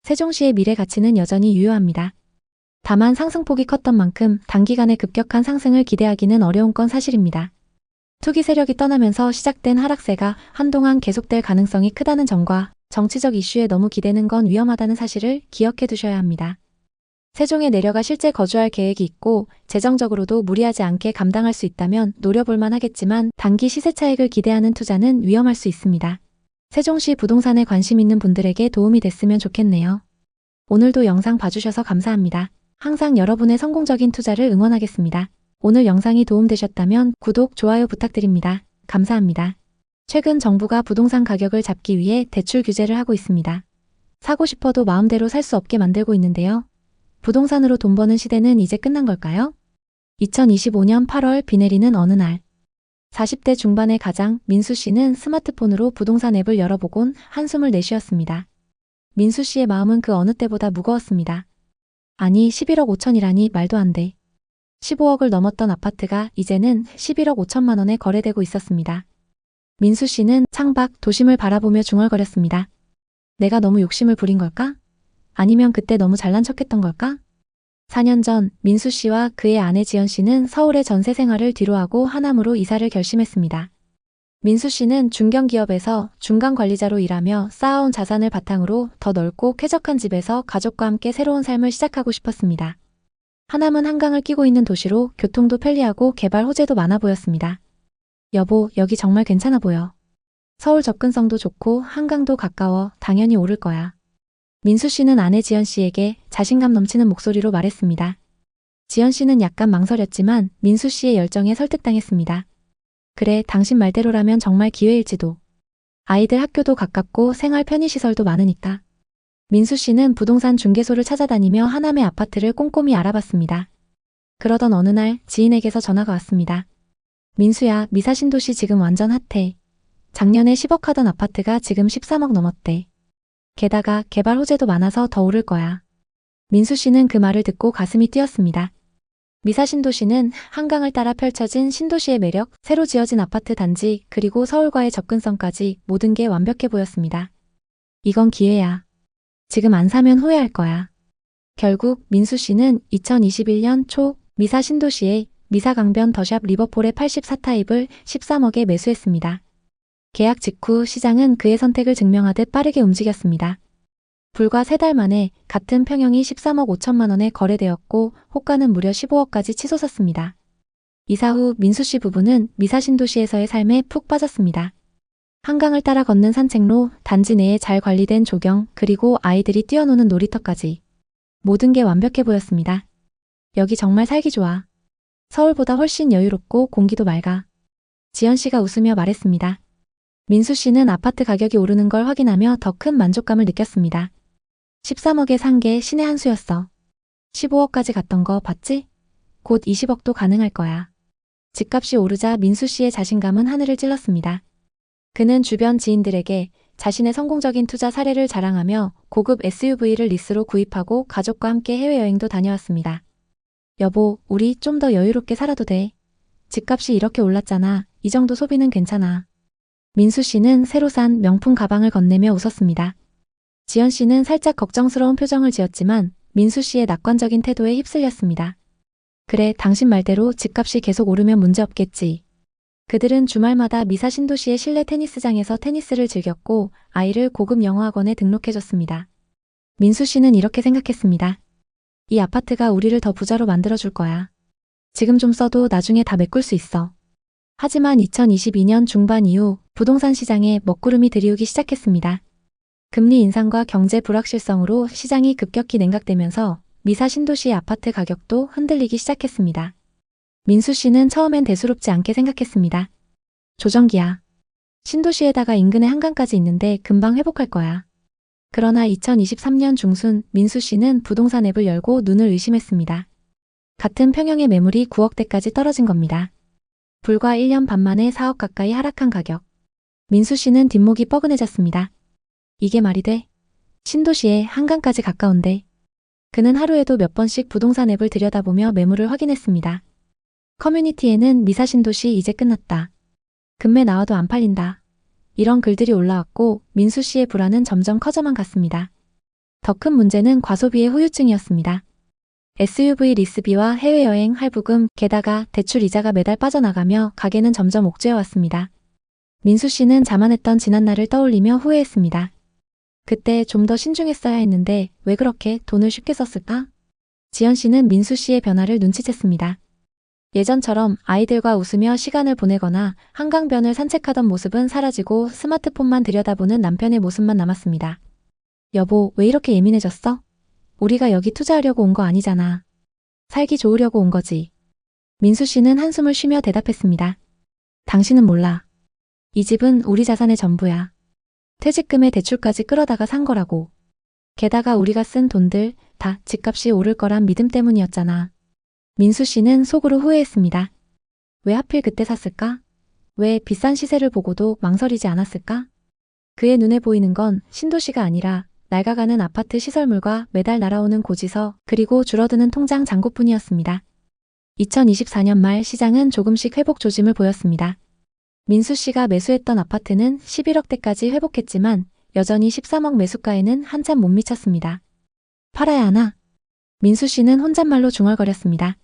A: 세종시의 미래 가치는 여전히 유효합니다. 다만 상승폭이 컸던 만큼 단기간에 급격한 상승을 기대하기는 어려운 건 사실입니다. 투기 세력이 떠나면서 시작된 하락세가 한동안 계속될 가능성이 크다는 점과 정치적 이슈에 너무 기대는 건 위험하다는 사실을 기억해 두셔야 합니다. 세종에 내려가 실제 거주할 계획이 있고 재정적으로도 무리하지 않게 감당할 수 있다면 노려볼만 하겠지만 단기 시세 차익을 기대하는 투자는 위험할 수 있습니다. 세종시 부동산에 관심 있는 분들에게 도움이 됐으면 좋겠네요. 오늘도 영상 봐주셔서 감사합니다. 항상 여러분의 성공적인 투자를 응원하겠습니다. 오늘 영상이 도움되셨다면 구독, 좋아요 부탁드립니다. 감사합니다. 최근 정부가 부동산 가격을 잡기 위해 대출 규제를 하고 있습니다. 사고 싶어도 마음대로 살 수 없게 만들고 있는데요. 부동산으로 돈 버는 시대는 이제 끝난 걸까요? 2025년 8월 비 내리는 어느 날 40대 중반의 가장 민수 씨는 스마트폰으로 부동산 앱을 열어보곤 한숨을 내쉬었습니다. 민수 씨의 마음은 그 어느 때보다 무거웠습니다. 아니 11억 5천이라니 말도 안 돼. 15억을 넘었던 아파트가 이제는 11억 5천만 원에 거래되고 있었습니다. 민수 씨는 창밖 도심을 바라보며 중얼거렸습니다. 내가 너무 욕심을 부린 걸까? 아니면 그때 너무 잘난 척했던 걸까? 4년 전 민수 씨와 그의 아내 지연 씨는 서울의 전세 생활을 뒤로하고 하남으로 이사를 결심했습니다. 민수 씨는 중견기업에서 중간 관리자로 일하며 쌓아온 자산을 바탕으로 더 넓고 쾌적한 집에서 가족과 함께 새로운 삶을 시작하고 싶었습니다. 하남은 한강을 끼고 있는 도시로 교통도 편리하고 개발 호재도 많아 보였습니다. 여보, 여기 정말 괜찮아 보여. 서울 접근성도 좋고 한강도 가까워 당연히 오를 거야. 민수 씨는 아내 지연 씨에게 자신감 넘치는 목소리로 말했습니다. 지연 씨는 약간 망설였지만 민수 씨의 열정에 설득당했습니다. 그래, 당신 말대로라면 정말 기회일지도. 아이들 학교도 가깝고 생활 편의시설도 많으니까. 민수 씨는 부동산 중개소를 찾아다니며 하남의 아파트를 꼼꼼히 알아봤습니다. 그러던 어느 날 지인에게서 전화가 왔습니다. 민수야, 미사신도시 지금 완전 핫해. 작년에 10억 하던 아파트가 지금 13억 넘었대. 게다가 개발 호재도 많아서 더 오를 거야. 민수 씨는 그 말을 듣고 가슴이 뛰었습니다. 미사신도시는 한강을 따라 펼쳐진 신도시의 매력, 새로 지어진 아파트 단지, 그리고 서울과의 접근성까지 모든 게 완벽해 보였습니다. 이건 기회야. 지금 안 사면 후회할 거야. 결국 민수 씨는 2021년 초 미사신도시의 미사강변 더샵 리버폴의 84타입을 13억에 매수했습니다. 계약 직후 시장은 그의 선택을 증명하듯 빠르게 움직였습니다. 불과 3달 만에 같은 평형이 13억 5천만 원에 거래되었고 호가는 무려 15억까지 치솟았습니다. 이사 후 민수 씨 부부는 미사신도시에서의 삶에 푹 빠졌습니다. 한강을 따라 걷는 산책로, 단지 내에 잘 관리된 조경, 그리고 아이들이 뛰어노는 놀이터까지. 모든 게 완벽해 보였습니다. 여기 정말 살기 좋아. 서울보다 훨씬 여유롭고 공기도 맑아. 지연 씨가 웃으며 말했습니다. 민수 씨는 아파트 가격이 오르는 걸 확인하며 더 큰 만족감을 느꼈습니다. 13억에 산 게 신의 한 수였어. 15억까지 갔던 거 봤지? 곧 20억도 가능할 거야. 집값이 오르자 민수 씨의 자신감은 하늘을 찔렀습니다. 그는 주변 지인들에게 자신의 성공적인 투자 사례를 자랑하며 고급 SUV를 리스로 구입하고 가족과 함께 해외여행도 다녀왔습니다. 여보, 우리 좀 더 여유롭게 살아도 돼. 집값이 이렇게 올랐잖아. 이 정도 소비는 괜찮아. 민수 씨는 새로 산 명품 가방을 건네며 웃었습니다. 지연 씨는 살짝 걱정스러운 표정을 지었지만 민수 씨의 낙관적인 태도에 휩쓸렸습니다. 그래, 당신 말대로 집값이 계속 오르면 문제없겠지. 그들은 주말마다 미사신도시의 실내 테니스장에서 테니스를 즐겼고 아이를 고급 영어학원에 등록해줬습니다. 민수 씨는 이렇게 생각했습니다. 이 아파트가 우리를 더 부자로 만들어줄 거야. 지금 좀 써도 나중에 다 메꿀 수 있어. 하지만 2022년 중반 이후 부동산 시장에 먹구름이 들이우기 시작했습니다. 금리 인상과 경제 불확실성으로 시장이 급격히 냉각되면서 미사 신도시의 아파트 가격도 흔들리기 시작했습니다. 민수 씨는 처음엔 대수롭지 않게 생각했습니다. 조정기야. 신도시에다가 인근에 한강까지 있는데 금방 회복할 거야. 그러나 2023년 중순 민수 씨는 부동산 앱을 열고 눈을 의심했습니다. 같은 평형의 매물이 9억대까지 떨어진 겁니다. 불과 1년 반 만에 4억 가까이 하락한 가격. 민수 씨는 뒷목이 뻐근해졌습니다. 이게 말이 돼? 신도시에 한강까지 가까운데. 그는 하루에도 몇 번씩 부동산 앱을 들여다보며 매물을 확인했습니다. 커뮤니티에는 미사신도시 이제 끝났다. 금매 나와도 안 팔린다. 이런 글들이 올라왔고 민수 씨의 불안은 점점 커져만 갔습니다. 더 큰 문제는 과소비의 후유증이었습니다. SUV 리스비와 해외여행 할부금, 게다가 대출 이자가 매달 빠져나가며 가게는 점점 옥죄어 왔습니다. 민수 씨는 자만했던 지난날을 떠올리며 후회했습니다. 그때 좀 더 신중했어야 했는데 왜 그렇게 돈을 쉽게 썼을까? 지연 씨는 민수 씨의 변화를 눈치챘습니다. 예전처럼 아이들과 웃으며 시간을 보내거나 한강변을 산책하던 모습은 사라지고 스마트폰만 들여다보는 남편의 모습만 남았습니다. 여보, 왜 이렇게 예민해졌어? 우리가 여기 투자하려고 온 거 아니잖아. 살기 좋으려고 온 거지. 민수 씨는 한숨을 쉬며 대답했습니다. 당신은 몰라. 이 집은 우리 자산의 전부야. 퇴직금에 대출까지 끌어다가 산 거라고. 게다가 우리가 쓴 돈들 다 집값이 오를 거란 믿음 때문이었잖아. 민수 씨는 속으로 후회했습니다. 왜 하필 그때 샀을까? 왜 비싼 시세를 보고도 망설이지 않았을까? 그의 눈에 보이는 건 신도시가 아니라 낡아가는 아파트 시설물과 매달 날아오는 고지서, 그리고 줄어드는 통장 잔고뿐이었습니다. 2024년 말 시장은 조금씩 회복 조짐을 보였습니다. 민수 씨가 매수했던 아파트는 11억대까지 회복했지만 여전히 13억 매수가에는 한참 못 미쳤습니다. 팔아야 하나? 민수 씨는 혼잣말로 중얼거렸습니다.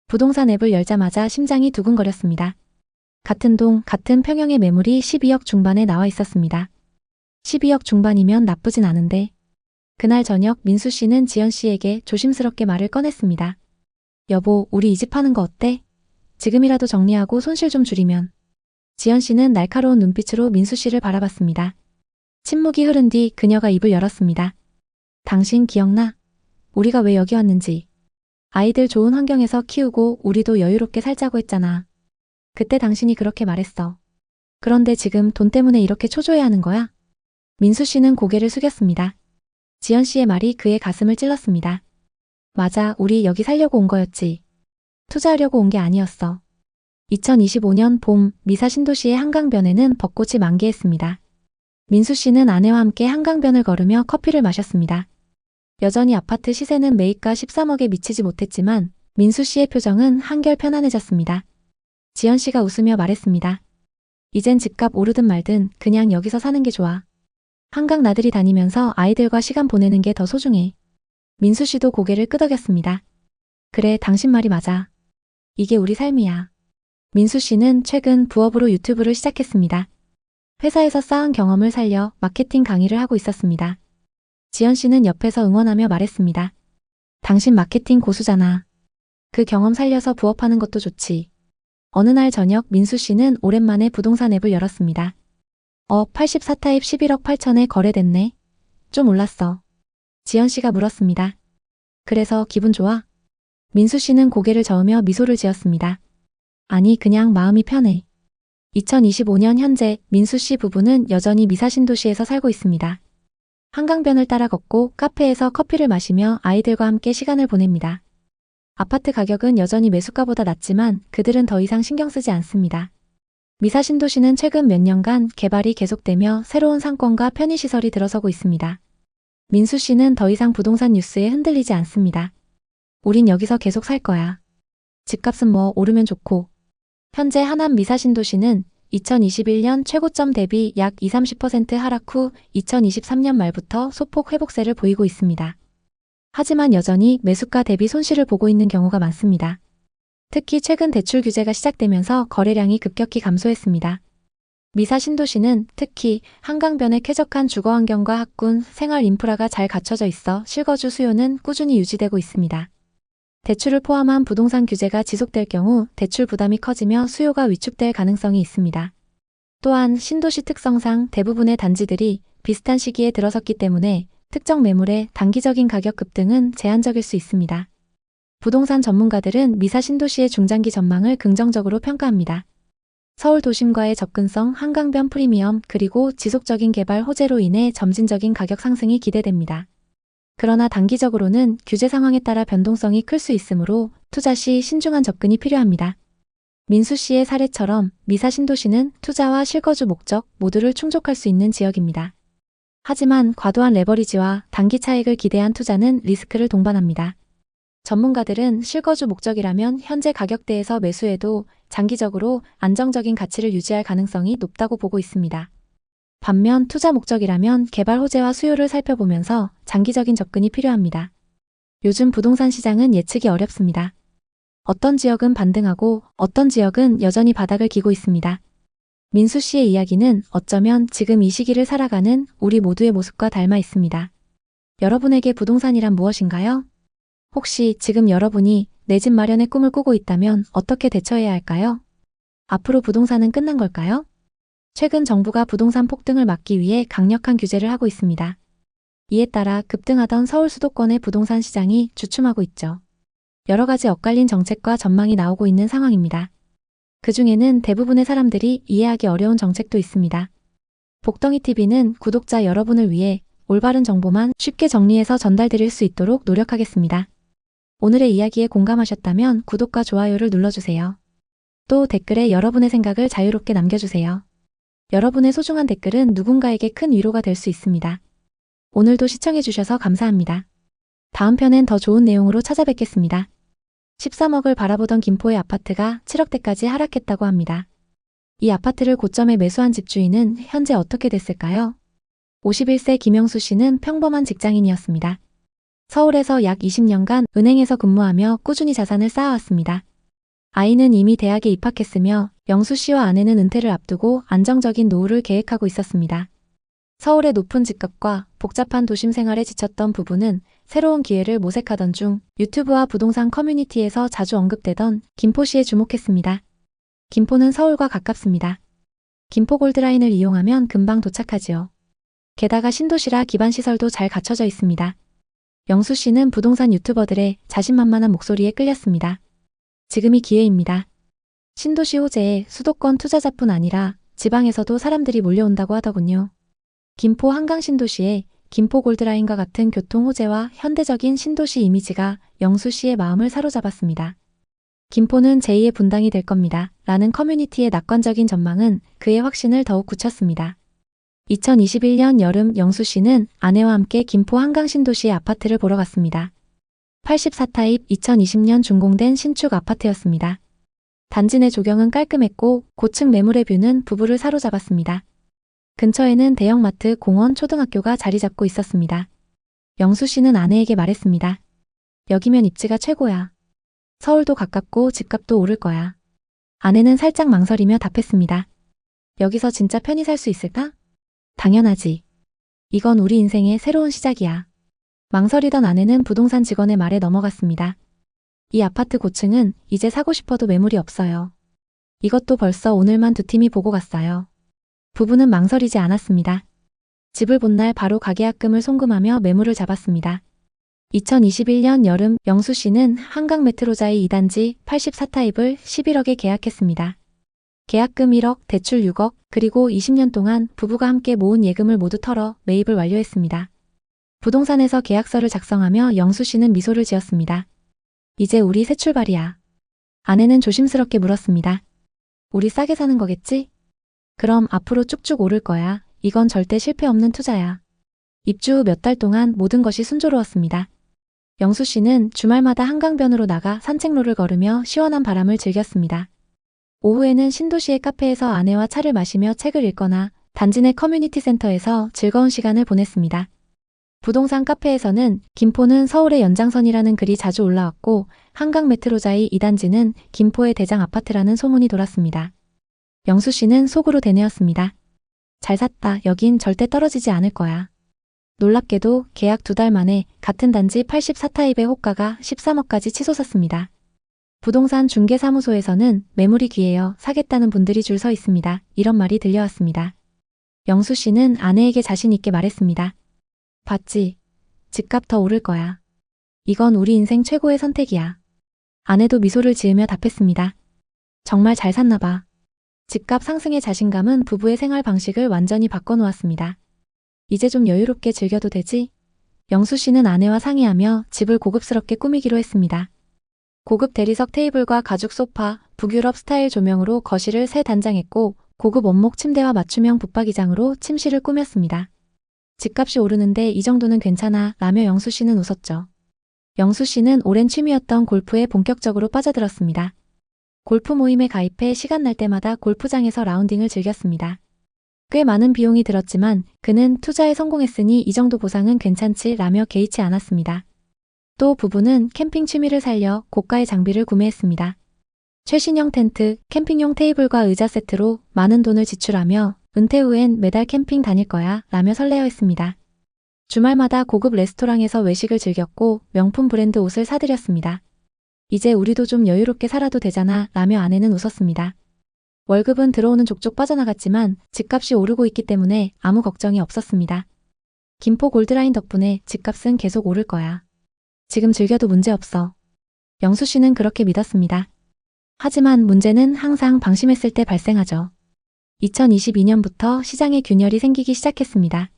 A: 부동산 앱을 열자마자 심장이 두근거렸습니다. 같은 동, 같은 평형의 매물이 12억 중반에 나와 있었습니다. 12억 중반이면 나쁘진 않은데. 그날 저녁 민수 씨는 지연 씨에게 조심스럽게 말을 꺼냈습니다. 여보, 우리 이 집 파는 거 어때? 지금이라도 정리하고 손실 좀 줄이면. 지연 씨는 날카로운 눈빛으로 민수 씨를 바라봤습니다. 침묵이 흐른 뒤 그녀가 입을 열었습니다. 당신 기억나? 우리가 왜 여기 왔는지. 아이들 좋은 환경에서 키우고 우리도 여유롭게 살자고 했잖아. 그때 당신이 그렇게 말했어. 그런데 지금 돈 때문에 이렇게 초조해하는 거야? 민수 씨는 고개를 숙였습니다. 지연 씨의 말이 그의 가슴을 찔렀습니다. 맞아, 우리 여기 살려고 온 거였지. 투자하려고 온 게 아니었어. 2025년 봄 미사 신도시의 한강변에는 벚꽃이 만개했습니다. 민수 씨는 아내와 함께 한강변을 걸으며 커피를 마셨습니다. 여전히 아파트 시세는 매입가 13억에 미치지 못했지만 민수 씨의 표정은 한결 편안해졌습니다. 지연 씨가 웃으며 말했습니다. 이젠 집값 오르든 말든 그냥 여기서 사는 게 좋아. 한강 나들이 다니면서 아이들과 시간 보내는 게 더 소중해. 민수 씨도 고개를 끄덕였습니다. 그래, 당신 말이 맞아. 이게 우리 삶이야. 민수 씨는 최근 부업으로 유튜브를 시작했습니다. 회사에서 쌓은 경험을 살려 마케팅 강의를 하고 있었습니다. 지연 씨는 옆에서 응원하며 말했습니다. 당신 마케팅 고수잖아. 그 경험 살려서 부업하는 것도 좋지. 어느 날 저녁 민수 씨는 오랜만에 부동산 앱을 열었습니다. 84타입 11억 8천에 거래됐네. 좀 올랐어. 지연 씨가 물었습니다. 그래서 기분 좋아? 민수 씨는 고개를 저으며 미소를 지었습니다. 아니, 그냥 마음이 편해. 2025년 현재 민수 씨 부부는 여전히 미사신도시에서 살고 있습니다. 한강변을 따라 걷고 카페에서 커피를 마시며 아이들과 함께 시간을 보냅니다. 아파트 가격은 여전히 매수가보다 낮지만 그들은 더 이상 신경 쓰지 않습니다. 미사신도시는 최근 몇 년간 개발이 계속되며 새로운 상권과 편의시설이 들어서고 있습니다. 민수 씨는 더 이상 부동산 뉴스에 흔들리지 않습니다. 우린 여기서 계속 살 거야. 집값은 뭐 오르면 좋고. 현재 하남 미사신도시는 2021년 최고점 대비 약 20-30% 하락 후 2023년 말부터 소폭 회복세를 보이고 있습니다. 하지만 여전히 매수가 대비 손실을 보고 있는 경우가 많습니다. 특히 최근 대출 규제가 시작되면서 거래량이 급격히 감소했습니다. 미사 신도시는 특히 한강변의 쾌적한 주거환경과 학군, 생활 인프라가 잘 갖춰져 있어 실거주 수요는 꾸준히 유지되고 있습니다. 대출을 포함한 부동산 규제가 지속될 경우 대출 부담이 커지며 수요가 위축될 가능성이 있습니다. 또한 신도시 특성상 대부분의 단지들이 비슷한 시기에 들어섰기 때문에 특정 매물의 단기적인 가격 급등은 제한적일 수 있습니다. 부동산 전문가들은 미사 신도시의 중장기 전망을 긍정적으로 평가합니다. 서울 도심과의 접근성, 한강변 프리미엄, 그리고 지속적인 개발 호재로 인해 점진적인 가격 상승이 기대됩니다. 그러나 단기적으로는 규제 상황에 따라 변동성이 클 수 있으므로 투자 시 신중한 접근이 필요합니다. 민수 씨의 사례처럼 미사 신도시는 투자와 실거주 목적 모두를 충족할 수 있는 지역입니다. 하지만 과도한 레버리지와 단기 차익을 기대한 투자는 리스크를 동반합니다. 전문가들은 실거주 목적이라면 현재 가격대에서 매수해도 장기적으로 안정적인 가치를 유지할 가능성이 높다고 보고 있습니다. 반면 투자 목적이라면 개발 호재와 수요를 살펴보면서 장기적인 접근이 필요합니다. 요즘 부동산 시장은 예측이 어렵습니다. 어떤 지역은 반등하고 어떤 지역은 여전히 바닥을 기고 있습니다. 민수 씨의 이야기는 어쩌면 지금 이 시기를 살아가는 우리 모두의 모습과 닮아 있습니다. 여러분에게 부동산이란 무엇인가요? 혹시 지금 여러분이 내 집 마련의 꿈을 꾸고 있다면 어떻게 대처해야 할까요? 앞으로 부동산은 끝난 걸까요? 최근 정부가 부동산 폭등을 막기 위해 강력한 규제를 하고 있습니다. 이에 따라 급등하던 서울 수도권의 부동산 시장이 주춤하고 있죠. 여러 가지 엇갈린 정책과 전망이 나오고 있는 상황입니다. 그중에는 대부분의 사람들이 이해하기 어려운 정책도 있습니다. 복덩이TV는 구독자 여러분을 위해 올바른 정보만 쉽게 정리해서 전달드릴 수 있도록 노력하겠습니다. 오늘의 이야기에 공감하셨다면 구독과 좋아요를 눌러주세요. 또 댓글에 여러분의 생각을 자유롭게 남겨주세요. 여러분의 소중한 댓글은 누군가에게 큰 위로가 될 수 있습니다. 오늘도 시청해주셔서 감사합니다. 다음 편엔 더 좋은 내용으로 찾아뵙겠습니다. 13억을 바라보던 김포의 아파트가 7억대까지 하락했다고 합니다. 이 아파트를 고점에 매수한 집주인은 현재 어떻게 됐을까요? 51세 김영수 씨는 평범한 직장인이었습니다. 서울에서 약 20년간 은행에서 근무하며 꾸준히 자산을 쌓아왔습니다. 아이는 이미 대학에 입학했으며 영수 씨와 아내는 은퇴를 앞두고 안정적인 노후를 계획하고 있었습니다. 서울의 높은 집값과 복잡한 도심 생활에 지쳤던 부부는 새로운 기회를 모색하던 중 유튜브와 부동산 커뮤니티에서 자주 언급되던 김포시에 주목했습니다. 김포는 서울과 가깝습니다. 김포 골드라인을 이용하면 금방 도착하지요. 게다가 신도시라 기반 시설도 잘 갖춰져 있습니다. 영수 씨는 부동산 유튜버들의 자신만만한 목소리에 끌렸습니다. 지금이 기회입니다. 신도시 호재에 수도권 투자자뿐 아니라 지방에서도 사람들이 몰려온다고 하더군요. 김포 한강 신도시에 김포 골드라인과 같은 교통 호재와 현대적인 신도시 이미지가 영수 씨의 마음을 사로잡았습니다. 김포는 제2의 분당이 될 겁니다. 라는 커뮤니티의 낙관적인 전망은 그의 확신을 더욱 굳혔습니다. 2021년 여름 영수 씨는 아내와 함께 김포 한강 신도시의 아파트를 보러 갔습니다. 84타입 2020년 준공된 신축 아파트였습니다. 단지 내 조경은 깔끔했고 고층 매물의 뷰는 부부를 사로잡았습니다. 근처에는 대형마트, 공원, 초등학교가 자리 잡고 있었습니다. 영수 씨는 아내에게 말했습니다. 여기면 입지가 최고야. 서울도 가깝고 집값도 오를 거야. 아내는 살짝 망설이며 답했습니다. 여기서 진짜 편히 살 수 있을까? 당연하지. 이건 우리 인생의 새로운 시작이야. 망설이던 아내는 부동산 직원의 말에 넘어갔습니다. 이 아파트 고층은 이제 사고 싶어도 매물이 없어요. 이것도 벌써 오늘만 2팀이 보고 갔어요. 부부는 망설이지 않았습니다. 집을 본 날 바로 가계약금을 송금하며 매물을 잡았습니다. 2021년 여름 영수 씨는 한강 메트로자이 2단지 84타입을 11억에 계약했습니다. 계약금 1억, 대출 6억, 그리고 20년 동안 부부가 함께 모은 예금을 모두 털어 매입을 완료했습니다. 부동산에서 계약서를 작성하며 영수 씨는 미소를 지었습니다. 이제 우리 새 출발이야. 아내는 조심스럽게 물었습니다. 우리 싸게 사는 거겠지? 그럼 앞으로 쭉쭉 오를 거야. 이건 절대 실패 없는 투자야. 입주 후 몇 달 동안 모든 것이 순조로웠습니다. 영수 씨는 주말마다 한강변으로 나가 산책로를 걸으며 시원한 바람을 즐겼습니다. 오후에는 신도시의 카페에서 아내와 차를 마시며 책을 읽거나 단지 내 커뮤니티 센터에서 즐거운 시간을 보냈습니다. 부동산 카페에서는 김포는 서울의 연장선이라는 글이 자주 올라왔고 한강 메트로자이 2단지는 김포의 대장 아파트라는 소문이 돌았습니다. 영수 씨는 속으로 되뇌었습니다. 잘 샀다. 여긴 절대 떨어지지 않을 거야. 놀랍게도 계약 2달 만에 같은 단지 84타입의 호가가 13억까지 치솟았습니다. 부동산 중개사무소에서는 매물이 귀해요. 사겠다는 분들이 줄 서 있습니다. 이런 말이 들려왔습니다. 영수 씨는 아내에게 자신 있게 말했습니다. 봤지? 집값 더 오를 거야. 이건 우리 인생 최고의 선택이야. 아내도 미소를 지으며 답했습니다. 정말 잘 샀나 봐. 집값 상승의 자신감은 부부의 생활 방식을 완전히 바꿔놓았습니다. 이제 좀 여유롭게 즐겨도 되지? 영수 씨는 아내와 상의하며 집을 고급스럽게 꾸미기로 했습니다. 고급 대리석 테이블과 가죽 소파, 북유럽 스타일 조명으로 거실을 새 단장했고 고급 원목 침대와 맞춤형 붙박이장으로 침실을 꾸몄습니다. 집값이 오르는데 이 정도는 괜찮아 라며 영수 씨는 웃었죠. 영수 씨는 오랜 취미였던 골프에 본격적으로 빠져들었습니다. 골프 모임에 가입해 시간 날 때마다 골프장에서 라운딩을 즐겼습니다. 꽤 많은 비용이 들었지만 그는 투자에 성공했으니 이 정도 보상은 괜찮지 라며 개의치 않았습니다. 또 부부는 캠핑 취미를 살려 고가의 장비를 구매했습니다. 최신형 텐트, 캠핑용 테이블과 의자 세트로 많은 돈을 지출하며 은퇴 후엔 매달 캠핑 다닐 거야 라며 설레어했습니다. 주말마다 고급 레스토랑에서 외식을 즐겼고 명품 브랜드 옷을 사들였습니다. 이제 우리도 좀 여유롭게 살아도 되잖아 라며 아내는 웃었습니다. 월급은 들어오는 족족 빠져나갔지만 집값이 오르고 있기 때문에 아무 걱정이 없었습니다. 김포 골드라인 덕분에 집값은 계속 오를 거야. 지금 즐겨도 문제없어. 영수 씨는 그렇게 믿었습니다. 하지만 문제는 항상 방심했을 때 발생하죠. 2022년부터 시장에 균열이 생기기 시작했습니다.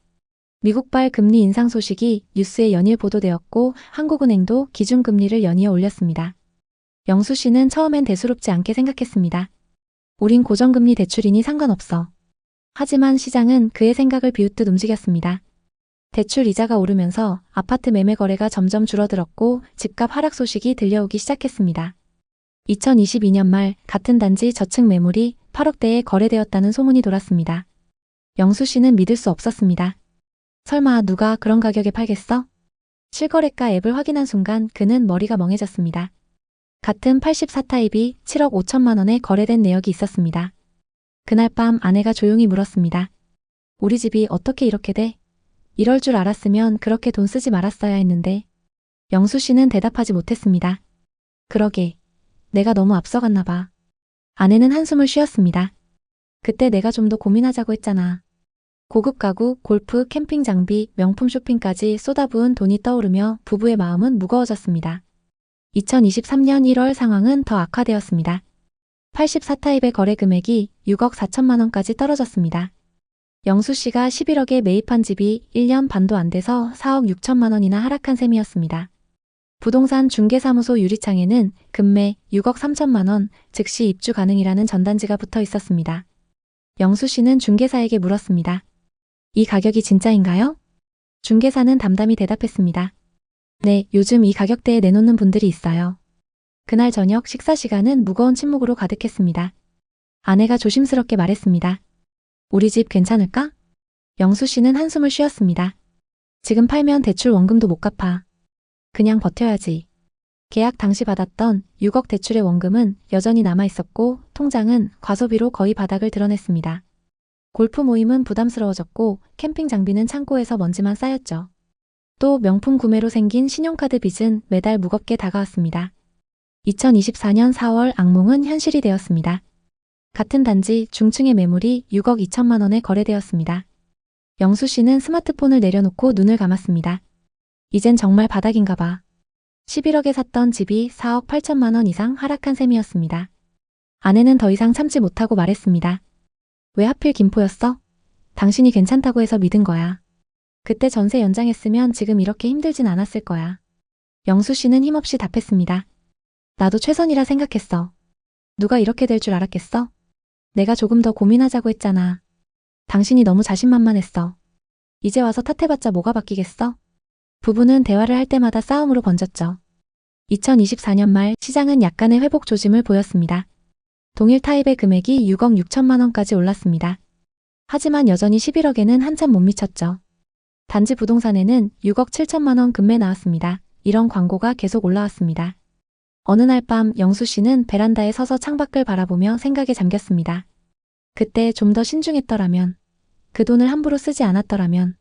A: 미국발 금리 인상 소식이 뉴스에 연일 보도되었고 한국은행도 기준금리를 연이어 올렸습니다. 영수 씨는 처음엔 대수롭지 않게 생각했습니다. 우린 고정금리 대출이니 상관없어. 하지만 시장은 그의 생각을 비웃듯 움직였습니다. 대출 이자가 오르면서 아파트 매매 거래가 점점 줄어들었고 집값 하락 소식이 들려오기 시작했습니다. 2022년 말 같은 단지 저층 매물이 8억대에 거래되었다는 소문이 돌았습니다. 영수 씨는 믿을 수 없었습니다. 설마 누가 그런 가격에 팔겠어? 실거래가 앱을 확인한 순간 그는 머리가 멍해졌습니다. 같은 84타입이 7억 5천만 원에 거래된 내역이 있었습니다. 그날 밤 아내가 조용히 물었습니다. 우리 집이 어떻게 이렇게 돼? 이럴 줄 알았으면 그렇게 돈 쓰지 말았어야 했는데. 영수 씨는 대답하지 못했습니다. 그러게. 내가 너무 앞서갔나 봐. 아내는 한숨을 쉬었습니다. 그때 내가 좀 더 고민하자고 했잖아. 고급 가구, 골프, 캠핑 장비, 명품 쇼핑까지 쏟아부은 돈이 떠오르며 부부의 마음은 무거워졌습니다. 2023년 1월 상황은 더 악화되었습니다. 84타입의 거래 금액이 6억 4천만 원까지 떨어졌습니다. 영수 씨가 11억에 매입한 집이 1년 반도 안 돼서 4억 6천만 원이나 하락한 셈이었습니다. 부동산 중개사무소 유리창에는 금매 6억 3천만 원, 즉시 입주 가능이라는 전단지가 붙어 있었습니다. 영수 씨는 중개사에게 물었습니다. 이 가격이 진짜인가요? 중개사는 담담히 대답했습니다. 네, 요즘 이 가격대에 내놓는 분들이 있어요. 그날 저녁 식사 시간은 무거운 침묵으로 가득했습니다. 아내가 조심스럽게 말했습니다. 우리 집 괜찮을까? 영수 씨는 한숨을 쉬었습니다. 지금 팔면 대출 원금도 못 갚아. 그냥 버텨야지. 계약 당시 받았던 6억 대출의 원금은 여전히 남아있었고 통장은 과소비로 거의 바닥을 드러냈습니다. 골프 모임은 부담스러워졌고 캠핑 장비는 창고에서 먼지만 쌓였죠. 또 명품 구매로 생긴 신용카드 빚은 매달 무겁게 다가왔습니다. 2024년 4월 악몽은 현실이 되었습니다. 같은 단지 중층의 매물이 6억 2천만 원에 거래되었습니다. 영수 씨는 스마트폰을 내려놓고 눈을 감았습니다. 이젠 정말 바닥인가 봐. 11억에 샀던 집이 4억 8천만 원 이상 하락한 셈이었습니다. 아내는 더 이상 참지 못하고 말했습니다. 왜 하필 김포였어? 당신이 괜찮다고 해서 믿은 거야. 그때 전세 연장했으면 지금 이렇게 힘들진 않았을 거야. 영수 씨는 힘없이 답했습니다. 나도 최선이라 생각했어. 누가 이렇게 될 줄 알았겠어? 내가 조금 더 고민하자고 했잖아. 당신이 너무 자신만만했어. 이제 와서 탓해봤자 뭐가 바뀌겠어? 부부는 대화를 할 때마다 싸움으로 번졌죠. 2024년 말 시장은 약간의 회복 조짐을 보였습니다. 동일 타입의 금액이 6억 6천만 원까지 올랐습니다. 하지만 여전히 11억에는 한참 못 미쳤죠. 단지 부동산에는 6억 7천만 원 금매 나왔습니다. 이런 광고가 계속 올라왔습니다. 어느 날 밤 영수 씨는 베란다에 서서 창밖을 바라보며 생각에 잠겼습니다. 그때 좀 더 신중했더라면, 그 돈을 함부로 쓰지 않았더라면.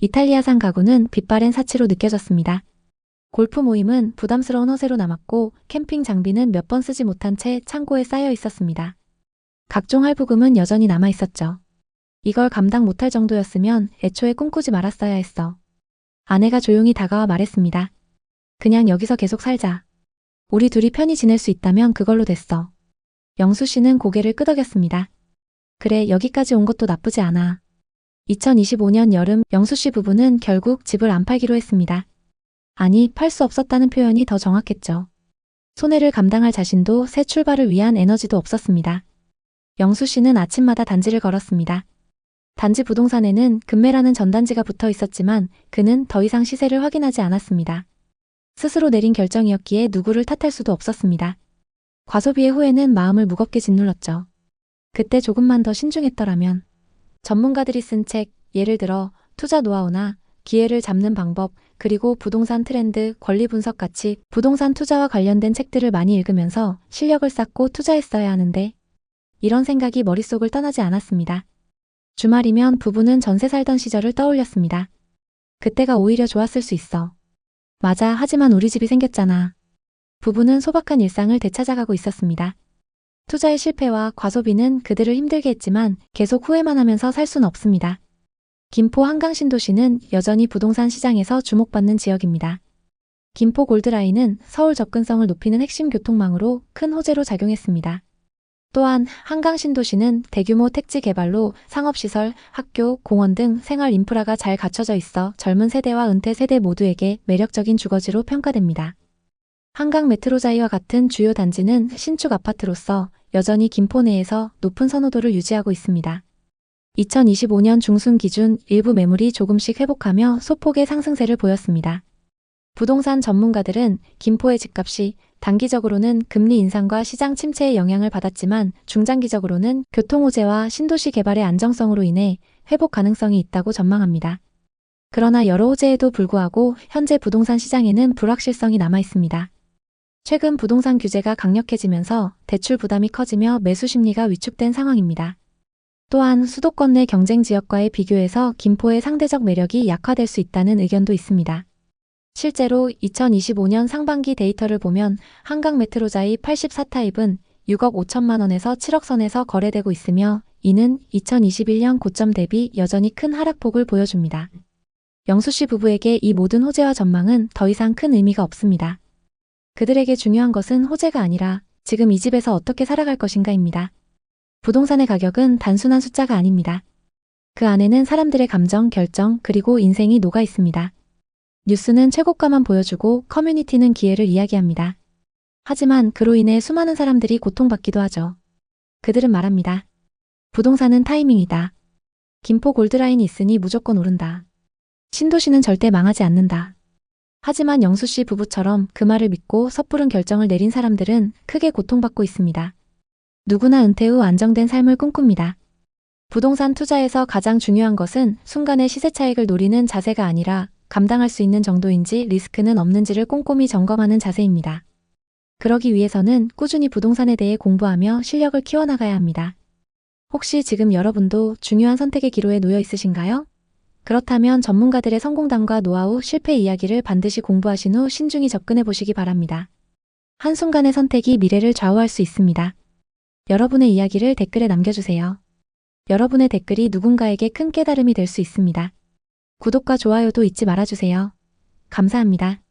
A: 이탈리아산 가구는 빛바랜 사치로 느껴졌습니다. 골프 모임은 부담스러운 허세로 남았고 캠핑 장비는 몇 번 쓰지 못한 채 창고에 쌓여 있었습니다. 각종 할부금은 여전히 남아 있었죠. 이걸 감당 못할 정도였으면 애초에 꿈꾸지 말았어야 했어. 아내가 조용히 다가와 말했습니다. 그냥 여기서 계속 살자. 우리 둘이 편히 지낼 수 있다면 그걸로 됐어. 영수 씨는 고개를 끄덕였습니다. 그래, 여기까지 온 것도 나쁘지 않아. 2025년 여름 영수 씨 부부는 결국 집을 안 팔기로 했습니다. 아니, 팔 수 없었다는 표현이 더 정확했죠. 손해를 감당할 자신도 새 출발을 위한 에너지도 없었습니다. 영수 씨는 아침마다 단지를 걸었습니다. 단지 부동산에는 금매라는 전단지가 붙어 있었지만 그는 더 이상 시세를 확인하지 않았습니다. 스스로 내린 결정이었기에 누구를 탓할 수도 없었습니다. 과소비의 후회는 마음을 무겁게 짓눌렀죠. 그때 조금만 더 신중했더라면. 전문가들이 쓴 책, 예를 들어 투자 노하우나 기회를 잡는 방법, 그리고 부동산 트렌드, 권리 분석 같이 부동산 투자와 관련된 책들을 많이 읽으면서 실력을 쌓고 투자했어야 하는데 이런 생각이 머릿속을 떠나지 않았습니다. 주말이면 부부는 전세 살던 시절을 떠올렸습니다. 그때가 오히려 좋았을 수 있어. 맞아, 하지만 우리 집이 생겼잖아. 부부는 소박한 일상을 되찾아가고 있었습니다. 투자의 실패와 과소비는 그들을 힘들게 했지만 계속 후회만 하면서 살 수는 없습니다. 김포 한강신도시는 여전히 부동산 시장에서 주목받는 지역입니다. 김포 골드라인은 서울 접근성을 높이는 핵심 교통망으로 큰 호재로 작용했습니다. 또한 한강신도시는 대규모 택지 개발로 상업시설, 학교, 공원 등 생활 인프라가 잘 갖춰져 있어 젊은 세대와 은퇴 세대 모두에게 매력적인 주거지로 평가됩니다. 한강 메트로자이와 같은 주요 단지는 신축 아파트로서 여전히 김포 내에서 높은 선호도를 유지하고 있습니다. 2025년 중순 기준 일부 매물이 조금씩 회복하며 소폭의 상승세를 보였습니다. 부동산 전문가들은 김포의 집값이 단기적으로는 금리 인상과 시장 침체의 영향을 받았지만 중장기적으로는 교통호재와 신도시 개발의 안정성으로 인해 회복 가능성이 있다고 전망합니다. 그러나 여러 호재에도 불구하고 현재 부동산 시장에는 불확실성이 남아 있습니다. 최근 부동산 규제가 강력해지면서 대출 부담이 커지며 매수 심리가 위축된 상황입니다. 또한 수도권 내 경쟁 지역과의 비교해서 김포의 상대적 매력이 약화될 수 있다는 의견도 있습니다. 실제로 2025년 상반기 데이터를 보면 한강 메트로자이 84타입은 6억 5천만 원에서 7억 선에서 거래되고 있으며 이는 2021년 고점 대비 여전히 큰 하락폭을 보여줍니다. 영수 씨 부부에게 이 모든 호재와 전망은 더 이상 큰 의미가 없습니다. 그들에게 중요한 것은 호재가 아니라 지금 이 집에서 어떻게 살아갈 것인가입니다. 부동산의 가격은 단순한 숫자가 아닙니다. 그 안에는 사람들의 감정, 결정, 그리고 인생이 녹아 있습니다. 뉴스는 최고가만 보여주고 커뮤니티는 기회를 이야기합니다. 하지만 그로 인해 수많은 사람들이 고통받기도 하죠. 그들은 말합니다. 부동산은 타이밍이다. 김포 골드라인이 있으니 무조건 오른다. 신도시는 절대 망하지 않는다. 하지만 영수 씨 부부처럼 그 말을 믿고 섣부른 결정을 내린 사람들은 크게 고통받고 있습니다. 누구나 은퇴 후 안정된 삶을 꿈꿉니다. 부동산 투자에서 가장 중요한 것은 순간의 시세 차익을 노리는 자세가 아니라 감당할 수 있는 정도인지 리스크는 없는지를 꼼꼼히 점검하는 자세입니다. 그러기 위해서는 꾸준히 부동산에 대해 공부하며 실력을 키워나가야 합니다. 혹시 지금 여러분도 중요한 선택의 기로에 놓여 있으신가요? 그렇다면 전문가들의 성공담과 노하우, 실패 이야기를 반드시 공부하신 후 신중히 접근해 보시기 바랍니다. 한순간의 선택이 미래를 좌우할 수 있습니다. 여러분의 이야기를 댓글에 남겨주세요. 여러분의 댓글이 누군가에게 큰 깨달음이 될 수 있습니다. 구독과 좋아요도 잊지 말아주세요. 감사합니다.